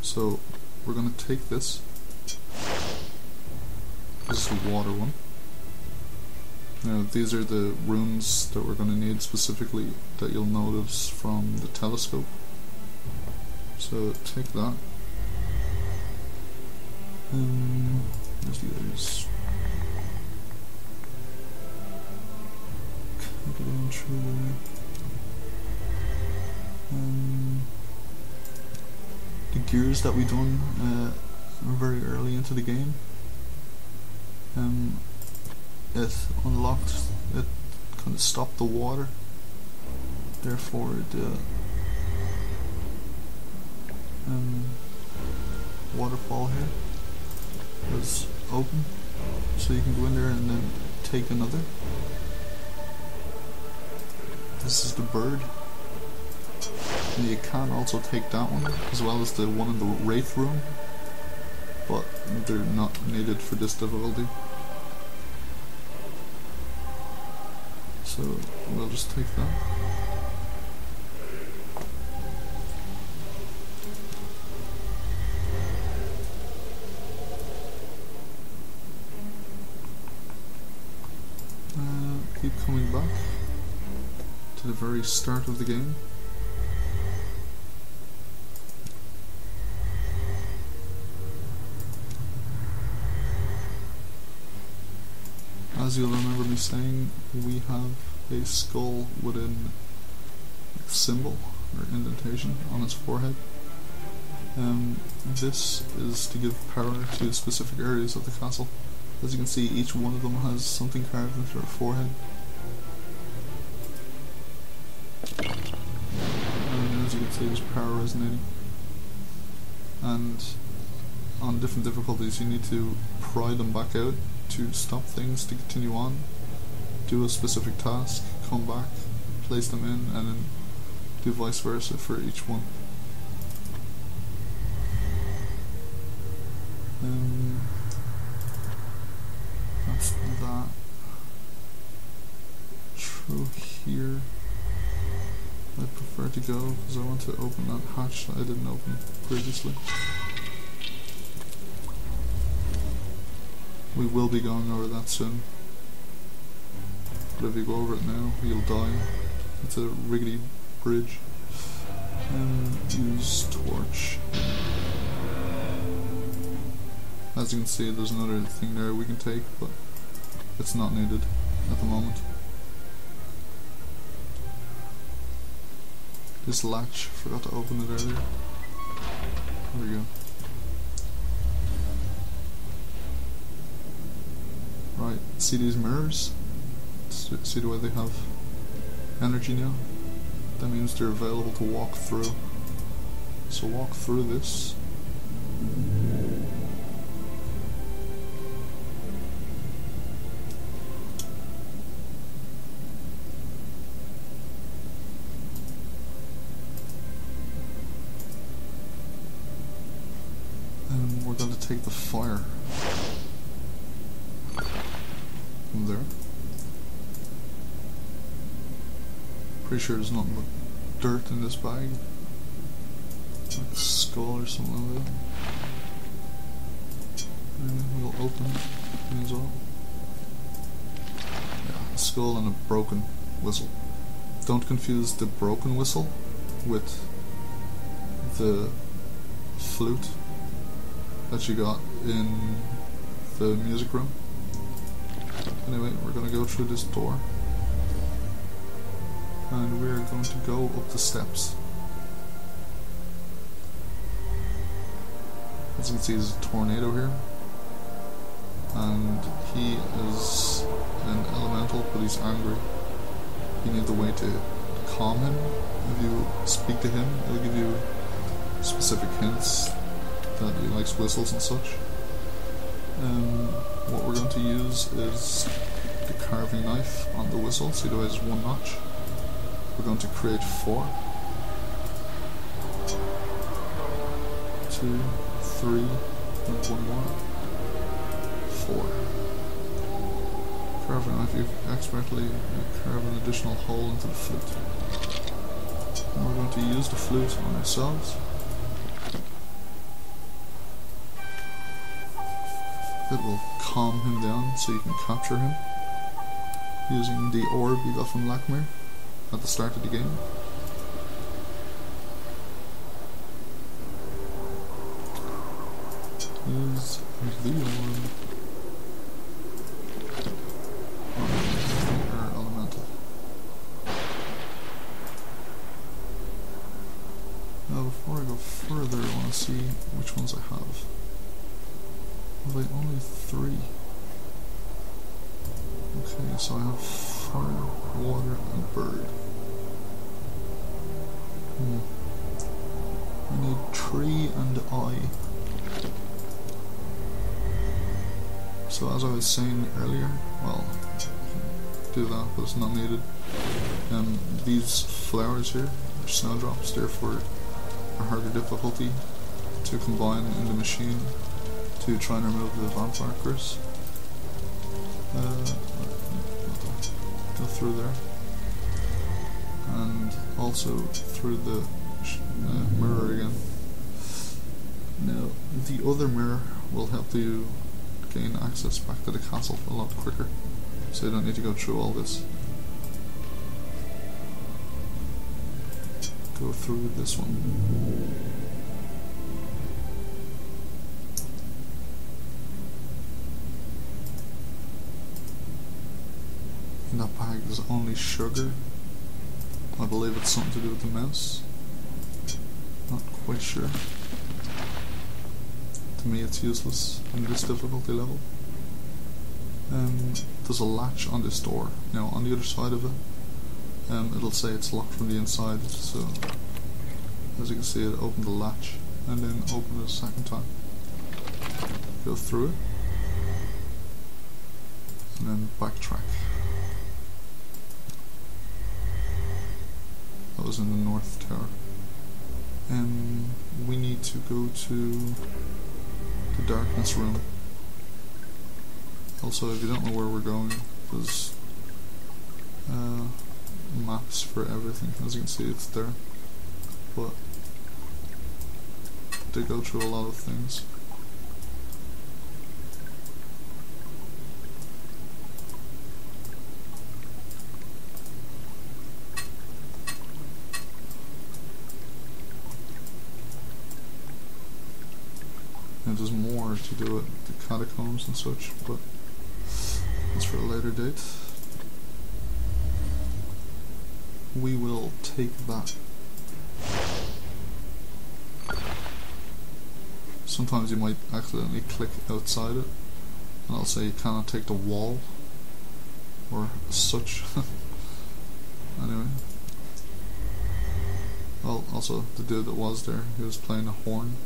[SPEAKER 1] So we're going to take this. This is the water one. Now these are the runes that we're going to need specifically that you'll notice from the telescope. So take that. There's the others. Can't get on through there. The gears that we done very early into the game. It unlocked, it kind of stopped the water, therefore the waterfall here was open, so you can go in there and then take another. This is the bird, and you can also take that one as well as the one in the Wraith room, but they're not needed for this difficulty. So we'll just take that. Keep coming back to the very start of the game. As you'll remember me saying, we have a skull with a symbol or indentation on its forehead. This is to give power to specific areas of the castle. As you can see, each one of them has something carved into their forehead. And as you can see, there's power resonating. And on different difficulties, you need to pry them back out to stop things to continue on, do a specific task, come back, place them in, and then do vice versa for each one. That's that. Through here I prefer to go because I want to open that hatch that I didn't open previously. We will be going over that soon, but if you go over it now, you'll die. It's a rickety bridge. Use torch. As you can see, there's another thing there we can take, but it's not needed at the moment. This latch, forgot to open it earlier. There we go. Right, see these mirrors? See the way they have energy now? That means they're available to walk through. So walk through this. And we're going to take the fire from there. Pretty sure there's nothing but dirt in this bag. Like a skull or something like that. And we'll open it as well. Yeah, a skull and a broken whistle. Don't confuse the broken whistle with the flute that you got in the music room. Anyway, we're gonna go through this door. And we're going to go up the steps. As you can see, there's a tornado here. And he is an elemental, but he's angry. You need the way to calm him. If you speak to him, it'll give you specific hints that he likes whistles and such. What we're going to use is the carving knife on the whistle, so otherwise it's one notch. We're going to create 4. 2, 3, and 1 more. 4. Carve a knife, you expertly carve an additional hole into the flute. you use the flute on yourselves, it will calm him down so you can capture him using the orb you got from Lakmir at the start of the game. Use the orb on our elemental. Now before I go further, I want to see which ones I have. Have I only 3? Okay, so I have fire, water, and bird. I need tree and eye. So as I was saying earlier, well, do that, but it's not needed. These flowers here are snowdrops, therefore a harder difficulty to combine in the machine to try and remove the vampire curse. Go through there, and also through the mirror again. Now the other mirror will help you gain access back to the castle a lot quicker, so you don't need to go through all this. Go through this one. And that bag is only sugar. I believe it's something to do with the mouse. Not quite sure. To me it's useless in this difficulty level. There's a latch on this door. Now on the other side of it, it'll say it's locked from the inside, so as you can see, it opened the latch and then opened it a second time. Go through it and then backtrack. That was in the north tower. And we need to go to the darkness room. Also, if you don't know where we're going, there's maps for everything. As you can see, it's there. But they go through a lot of things. And there's more to do at the catacombs and such, but that's for a later date. We will take that. Sometimes you might accidentally click outside it, and I'll say you cannot take the wall, or such. Anyway. Well, also, the dude that was there, he was playing a horn,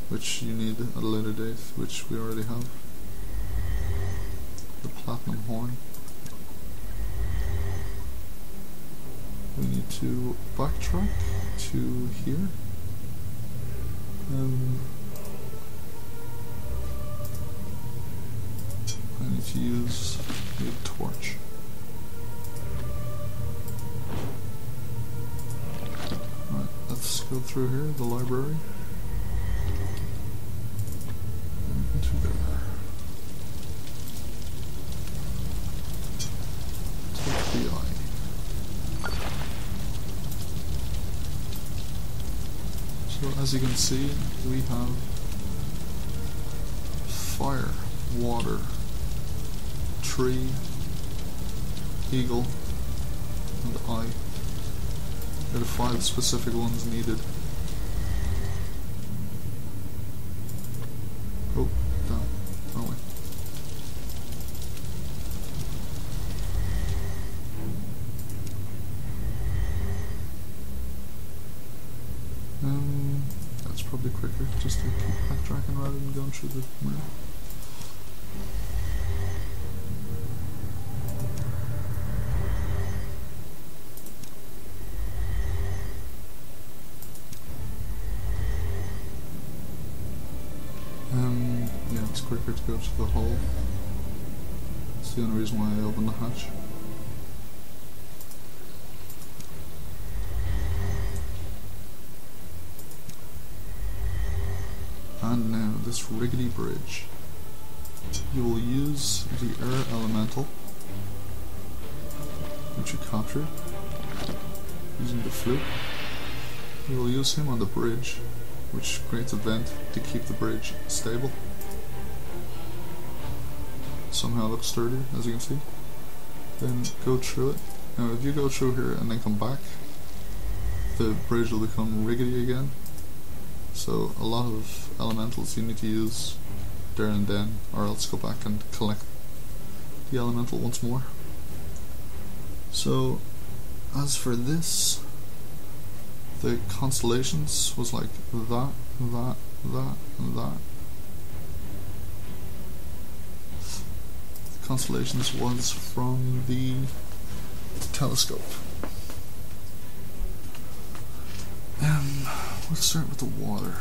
[SPEAKER 1] which you need at a later date, which we already have. The platinum horn. We need to backtrack to here. I need to use a torch. Right, let's go through here, the library. Into there. Take the eye. So as you can see, we have fire, water, tree, eagle, and eye. There are 5 specific ones needed. Oh, down. Oh wait. That's probably quicker, just to keep backtracking rather than going through the mirror. Yeah, it's quicker to go to the hole. That's the only reason why I opened the hatch. this rickety bridge. You will use the air elemental, which you captured using the flute. You will use him on the bridge, which creates a vent to keep the bridge stable. Somehow it looks sturdier, as you can see. Then go through it. Now if you go through here and then come back, the bridge will become rickety again. So a lot of elementals you need to use there and then, or else go back and collect the elemental once more. So as for this, the constellations was like that, that, that, and that. The constellations was from the telescope. Let's start with the water.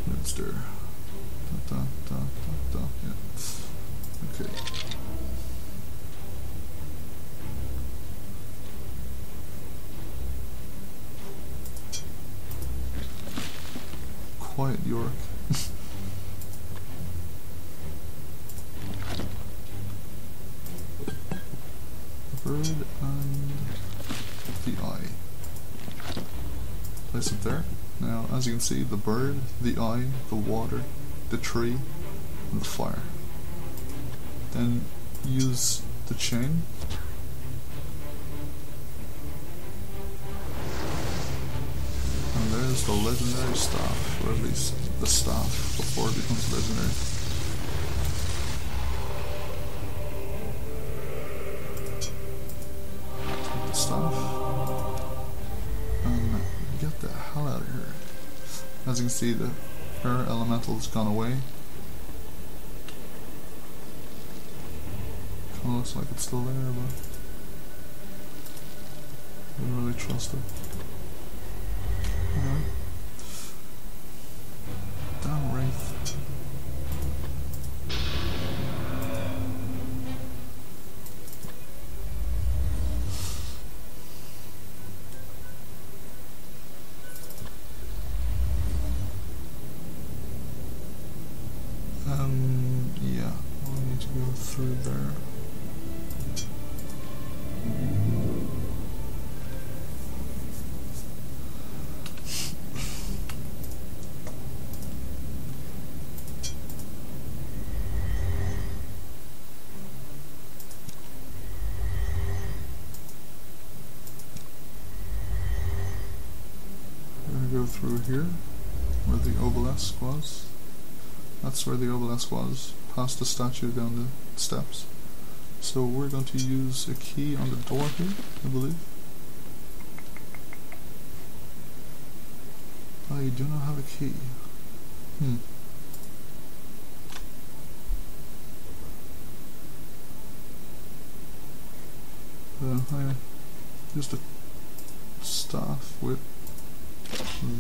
[SPEAKER 1] Monster. Yeah. Okay. Quiet, York. Bird and the eye. Place it there. Now, as you can see, the bird, the eye, the water, the tree, and the fire. Then use the chain. And there's the legendary staff, or at least the staff before it becomes legendary. Take the staff. Get the hell out of here. As you can see, the air elemental has gone away. Kinda looks like it's still there, but I don't really trust it. Alright. Damn Wraith. Yeah, we'll need to go through there. We're gonna go through here, where the obelisk was. That's where the obelisk was, past the statue down the steps. So we're going to use a key on the door here, I believe. I do not have a key. I used a staff with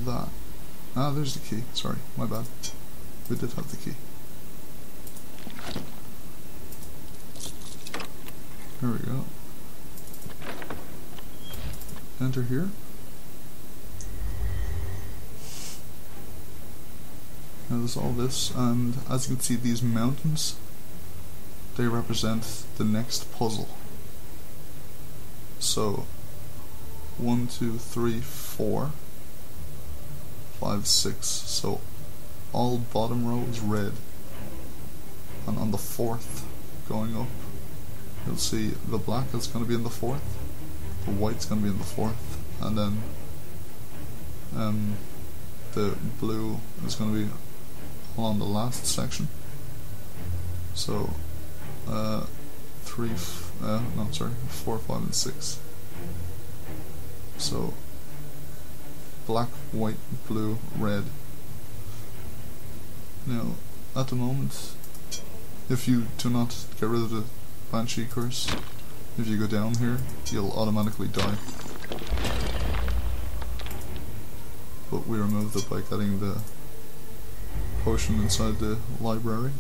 [SPEAKER 1] that. Ah, there's the key. Sorry, my bad. We did have the key. There we go. Enter here. Now there's all this, and as you can see, these mountains, they represent the next puzzle. So 1, 2, 3, 4, 5, 6. So all bottom row is red, and on the 4th going up, you'll see the black is going to be in the 4th, the white's going to be in the 4th, and then the blue is going to be along the last section. So 4, 5, and 6. So black, white, blue, red. Now, at the moment, if you do not get rid of the Banshee curse, if you go down here, you'll automatically die. But we removed it by getting the potion inside the library.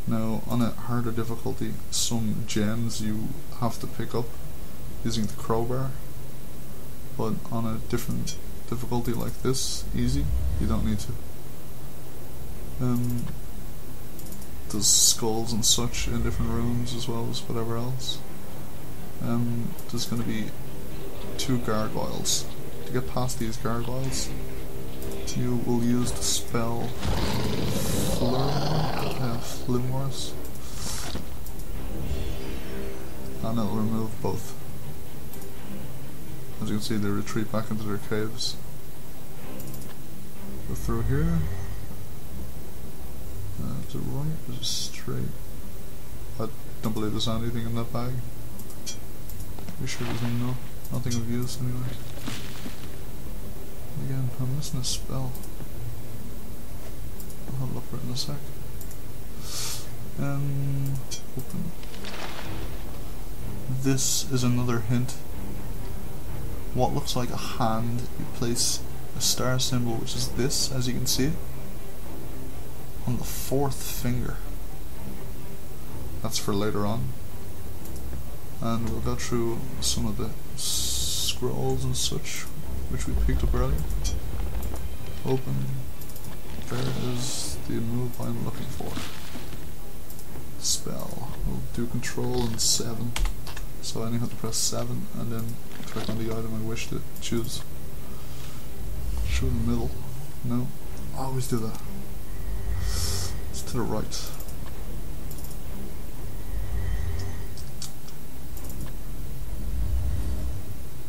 [SPEAKER 1] Now, on a harder difficulty, some gems you have to pick up using the crowbar, but on a different difficulty like this, easy, you don't need to. There's skulls and such in different rooms as well as whatever else. There's going to be 2 gargoyles. To get past these gargoyles, you will use the spell Flimorous, and it'll remove both. As you can see, they retreat back into their caves. Go through here. To the right, or just straight? I don't believe there's anything in that bag. Pretty sure there's nothing of use anyway. Again, I'm missing a spell. I'll have a look for it in a sec. Open. This is another hint. What looks like a hand, you place a star symbol, which is this, as you can see, on the 4th finger. That's for later on. And we'll go through some of the scrolls and such, which we picked up earlier. Open. There is the move I'm looking for. Spell. We'll do control and 7. So I only have to press 7 and then click on the item I wish to choose. Show in the middle. No. I always do that. It's to the right.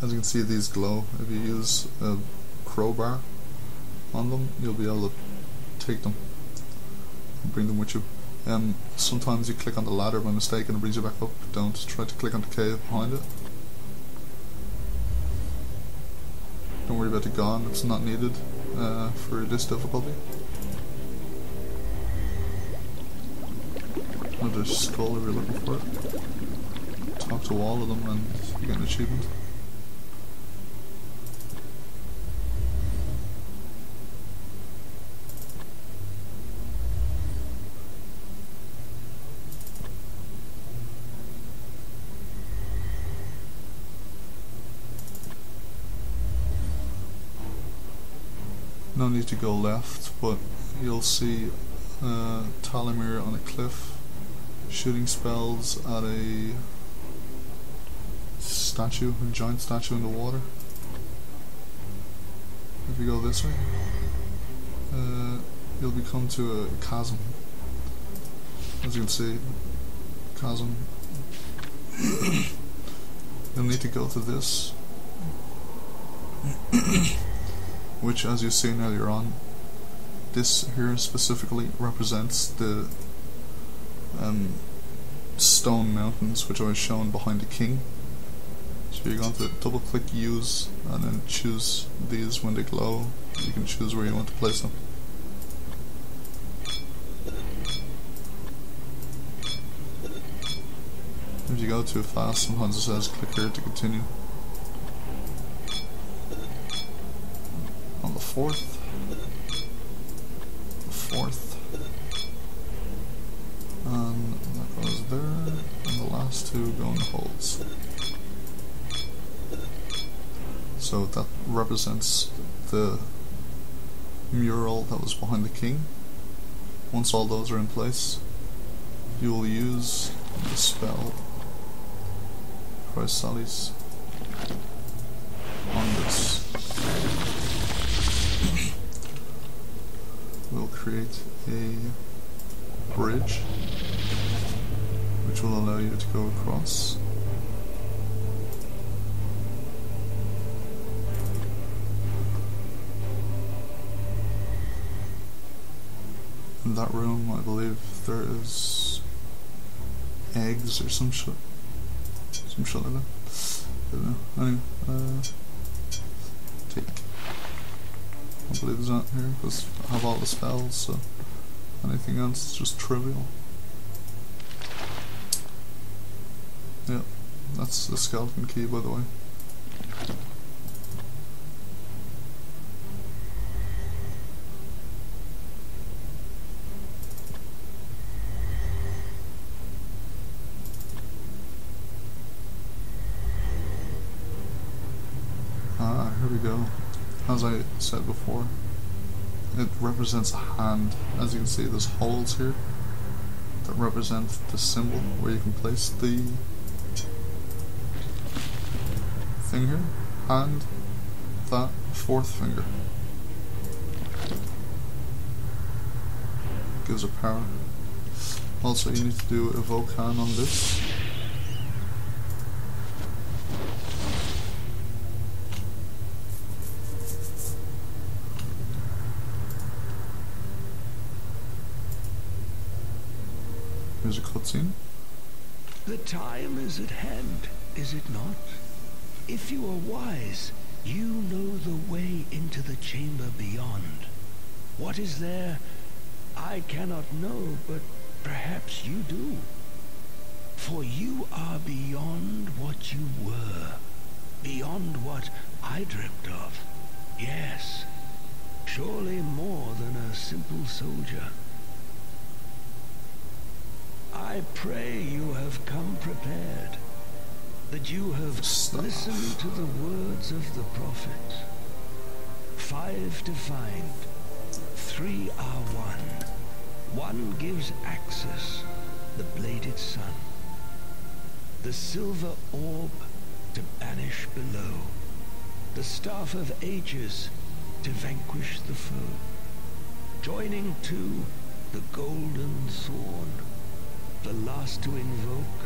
[SPEAKER 1] As you can see, these glow. If you use a crowbar on them, you'll be able to take them and bring them with you. Sometimes you click on the ladder by mistake and it brings you back up. Don't try to click on the cave behind it. Don't worry about the gong, it's not needed for this difficulty. Another skull if you're looking for it. Talk to all of them and you get an achievement. No need to go left, but you'll see Talimir on a cliff shooting spells at a statue, a giant statue in the water. If you go this way, you'll come to a chasm. As you can see, chasm. You'll need to go to this. Which, as you've seen earlier on, this here specifically represents the stone mountains which I was shown behind the king. So you're going to double click use and then choose these when they glow. You can choose where you want to place them. If you go too fast, sometimes it says click here to continue. On the 4th, and that goes there, and the last 2 go in the holes. So that represents the mural that was behind the king. Once all those are in place, you will use the spell Chrysalis on this. We'll create a bridge which will allow you to go across. In that room, I believe there is eggs or some shit like that. I don't know. Anyway, take. I believe it's not here because I have all the spells, so anything else is just trivial. Yep, that's the skeleton key, by the way. Here we go. As I said before, it represents a hand. As you can see, there's holes here that represent the symbol where you can place the thing here. Hand, that, fourth finger. Gives it power. Also, you need to do evoke hand on this. Here's a cutscene.
[SPEAKER 2] The time is at hand, is it not? If you are wise, you know the way into the chamber beyond. What is there? I cannot know, but perhaps you do. For you are beyond what you were, beyond what I dreamt of. Yes, surely more than a simple soldier. I pray you have come prepared, that you have listened to the words of the prophet. 5 to find, 3 are one. One gives access, the bladed sun. The silver orb to banish below. The staff of ages to vanquish the foe. Joining to the golden thorn. The last to invoke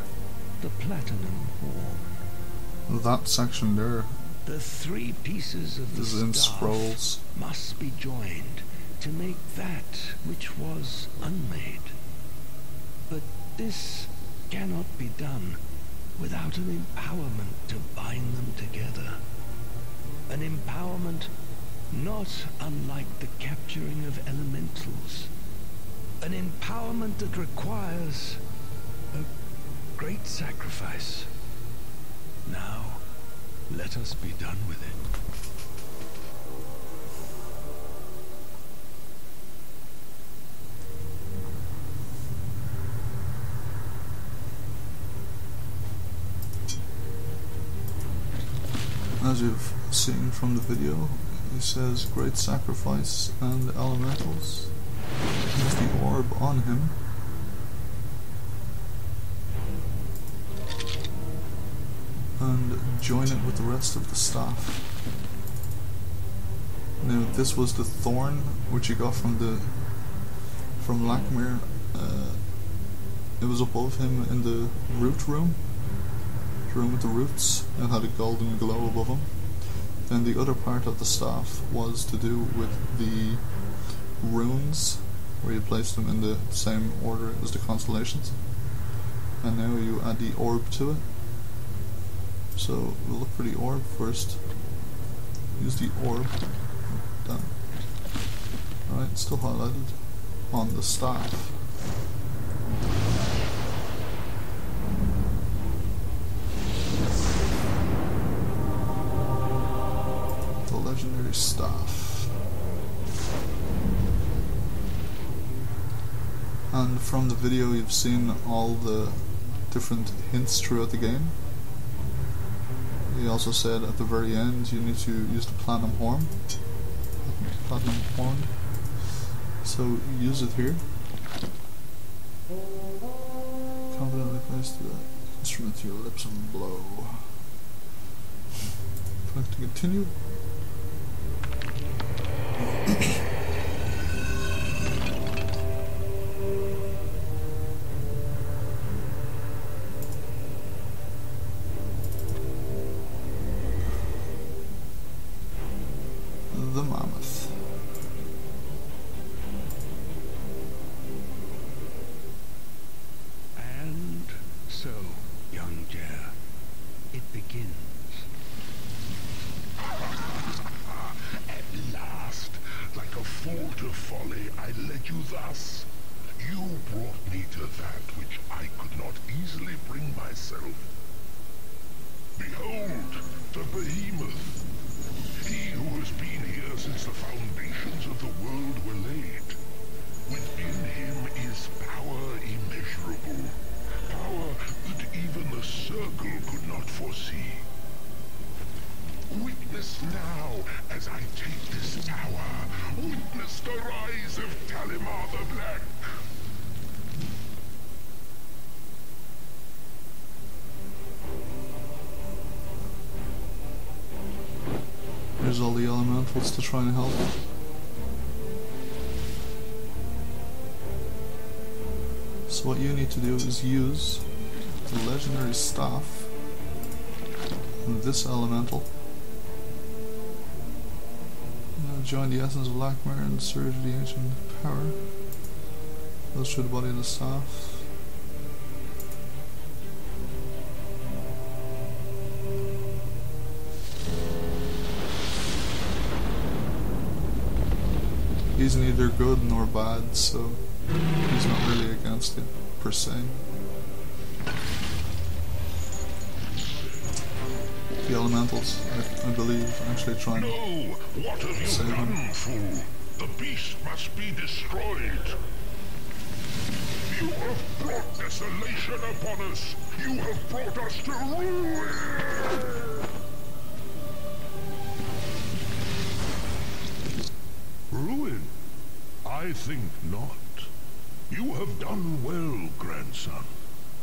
[SPEAKER 2] the platinum horn.
[SPEAKER 1] That section there,
[SPEAKER 2] the 3 pieces of the
[SPEAKER 1] in
[SPEAKER 2] staff
[SPEAKER 1] scrolls,
[SPEAKER 2] must be joined to make that which was unmade. But this cannot be done without an empowerment to bind them together. An empowerment not unlike the capturing of elementals. An empowerment that requires a great sacrifice. Now, let us be done with it.
[SPEAKER 1] As you've seen from the video, he says great sacrifice and elementals. Use the orb on him. And join it with the rest of the staff. Now this was the thorn which you got from Lakmir. It was above him in the root room. The room with the roots. It had a golden glow above him. Then the other part of the staff was to do with the runes, where you place them in the same order as the constellations. And now you add the orb to it. So we'll look for the orb first. Use the orb. Done. Alright, still highlighted on the staff. The legendary staff. And from the video you've seen all the different hints throughout the game. He also said at the very end you need to use the platinum horn. So use it here. Confidently place the instrument to your lips and blow. Click to continue. The mammoth.
[SPEAKER 2] And so, young Jer, it begins.
[SPEAKER 3] behemoth. He who has been here since the foundations of the world were laid. Within him is power immeasurable. Power that even the circle could not foresee. Witness now as I take this power. Witness the rise of Talimar the Black.
[SPEAKER 1] Here's all the elementals to try and help. So what you need to do is use the legendary staff and this elemental. Join the essence of Blackmare and surge the ancient power. Goes through the body of the staff. He's neither good nor bad, so he's not really against it, per se. The elementals, I believe, actually trying to
[SPEAKER 3] what have you
[SPEAKER 1] save
[SPEAKER 3] done,
[SPEAKER 1] him.
[SPEAKER 3] fool? The beast must be destroyed. You have brought desolation upon us. You have brought us to ruin.
[SPEAKER 2] Ruin? I think not. You have done well, grandson.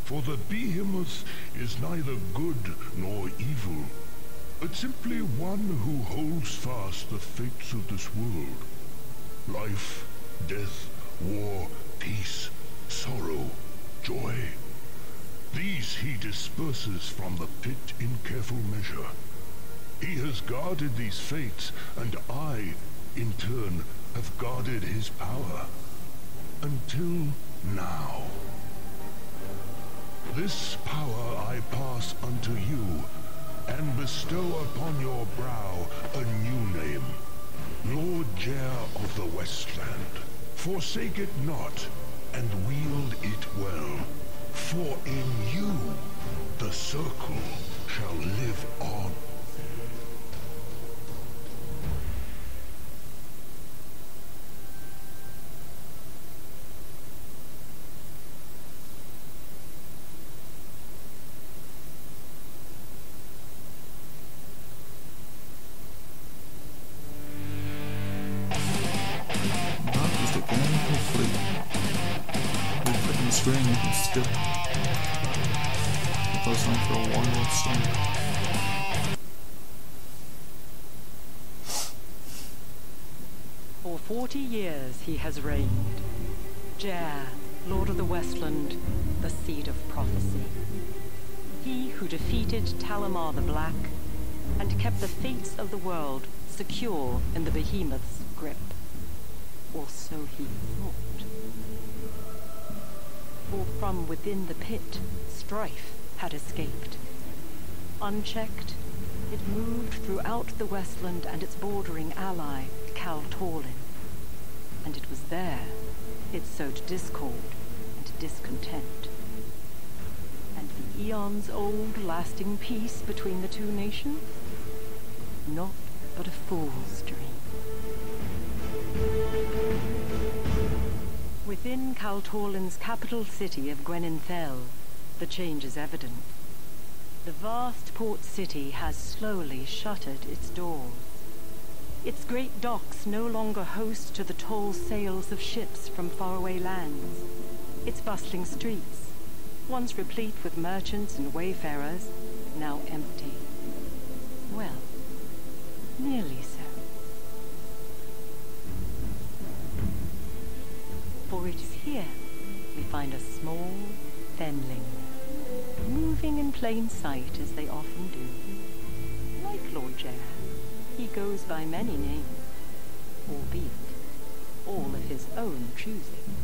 [SPEAKER 2] For the behemoth is neither good nor evil, but simply one who holds fast the fates of this world. Life, death, war, peace, sorrow, joy. These he disperses from the pit in careful measure. He has guarded these fates, and I, in turn, have guarded his power. Until now. This power I pass unto you, and bestow upon your brow a new name, Lord Jer of the Westland. Forsake it not, and wield it well, for in you the circle shall live on.
[SPEAKER 1] Screen you can skip. It goes on for a while, so.
[SPEAKER 4] For 40 years he has reigned. Jer, Lord of the Westland, the seed of prophecy. He who defeated Talimar the Black and kept the fates of the world secure in the behemoth's grip. Or so he thought. For from within the pit, strife had escaped. Unchecked, it moved throughout the Westland and its bordering ally, Kaltorlin. And it was there it sowed discord and discontent. And the eons-old lasting peace between the two nations? Not but a fool's dream. Within Kaltorlin's capital city of Gweninthel, the change is evident. The vast port city has slowly shuttered its doors. Its great docks no longer host to the tall sails of ships from faraway lands. Its bustling streets, once replete with merchants and wayfarers, now empty. Well, nearly so. For it is here we find a small femling, moving in plain sight as they often do. Like Lord Jer, he goes by many names, albeit all of his own choosing.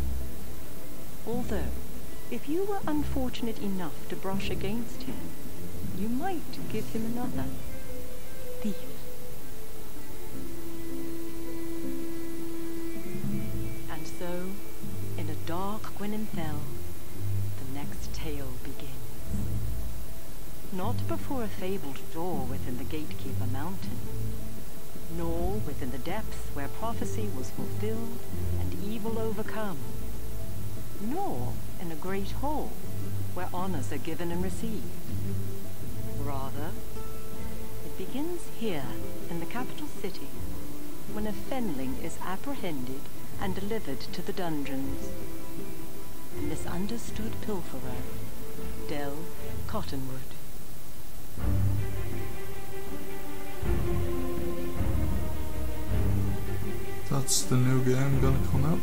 [SPEAKER 4] Although, if you were unfortunate enough to brush against him, you might give him another. Thief. And so, in a dark Gweninthel, the next tale begins. not before a fabled door within the Gatekeeper Mountain, nor within the depths where prophecy was fulfilled and evil overcome, nor in a great hall where honors are given and received. Rather, it begins here in the capital city, when a fenling is apprehended and delivered to the dungeons. A misunderstood pilferer, Del Cottonwood.
[SPEAKER 1] That's the new game gonna come out.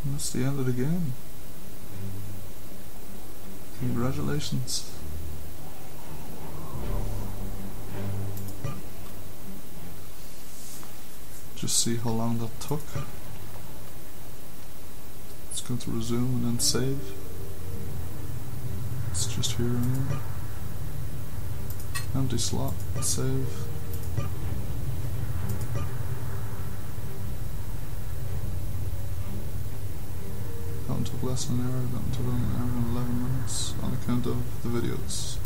[SPEAKER 1] And that's the end of the game. Congratulations. Just see how long that took. It's going to resume and then save. It's just here and here. Empty slot, save. That one took less than an hour, that one took only an hour and 11 minutes on account of the videos.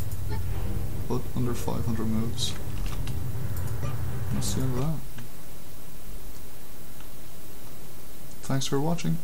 [SPEAKER 1] But under 500 moves. That's the end of that. Thanks for watching.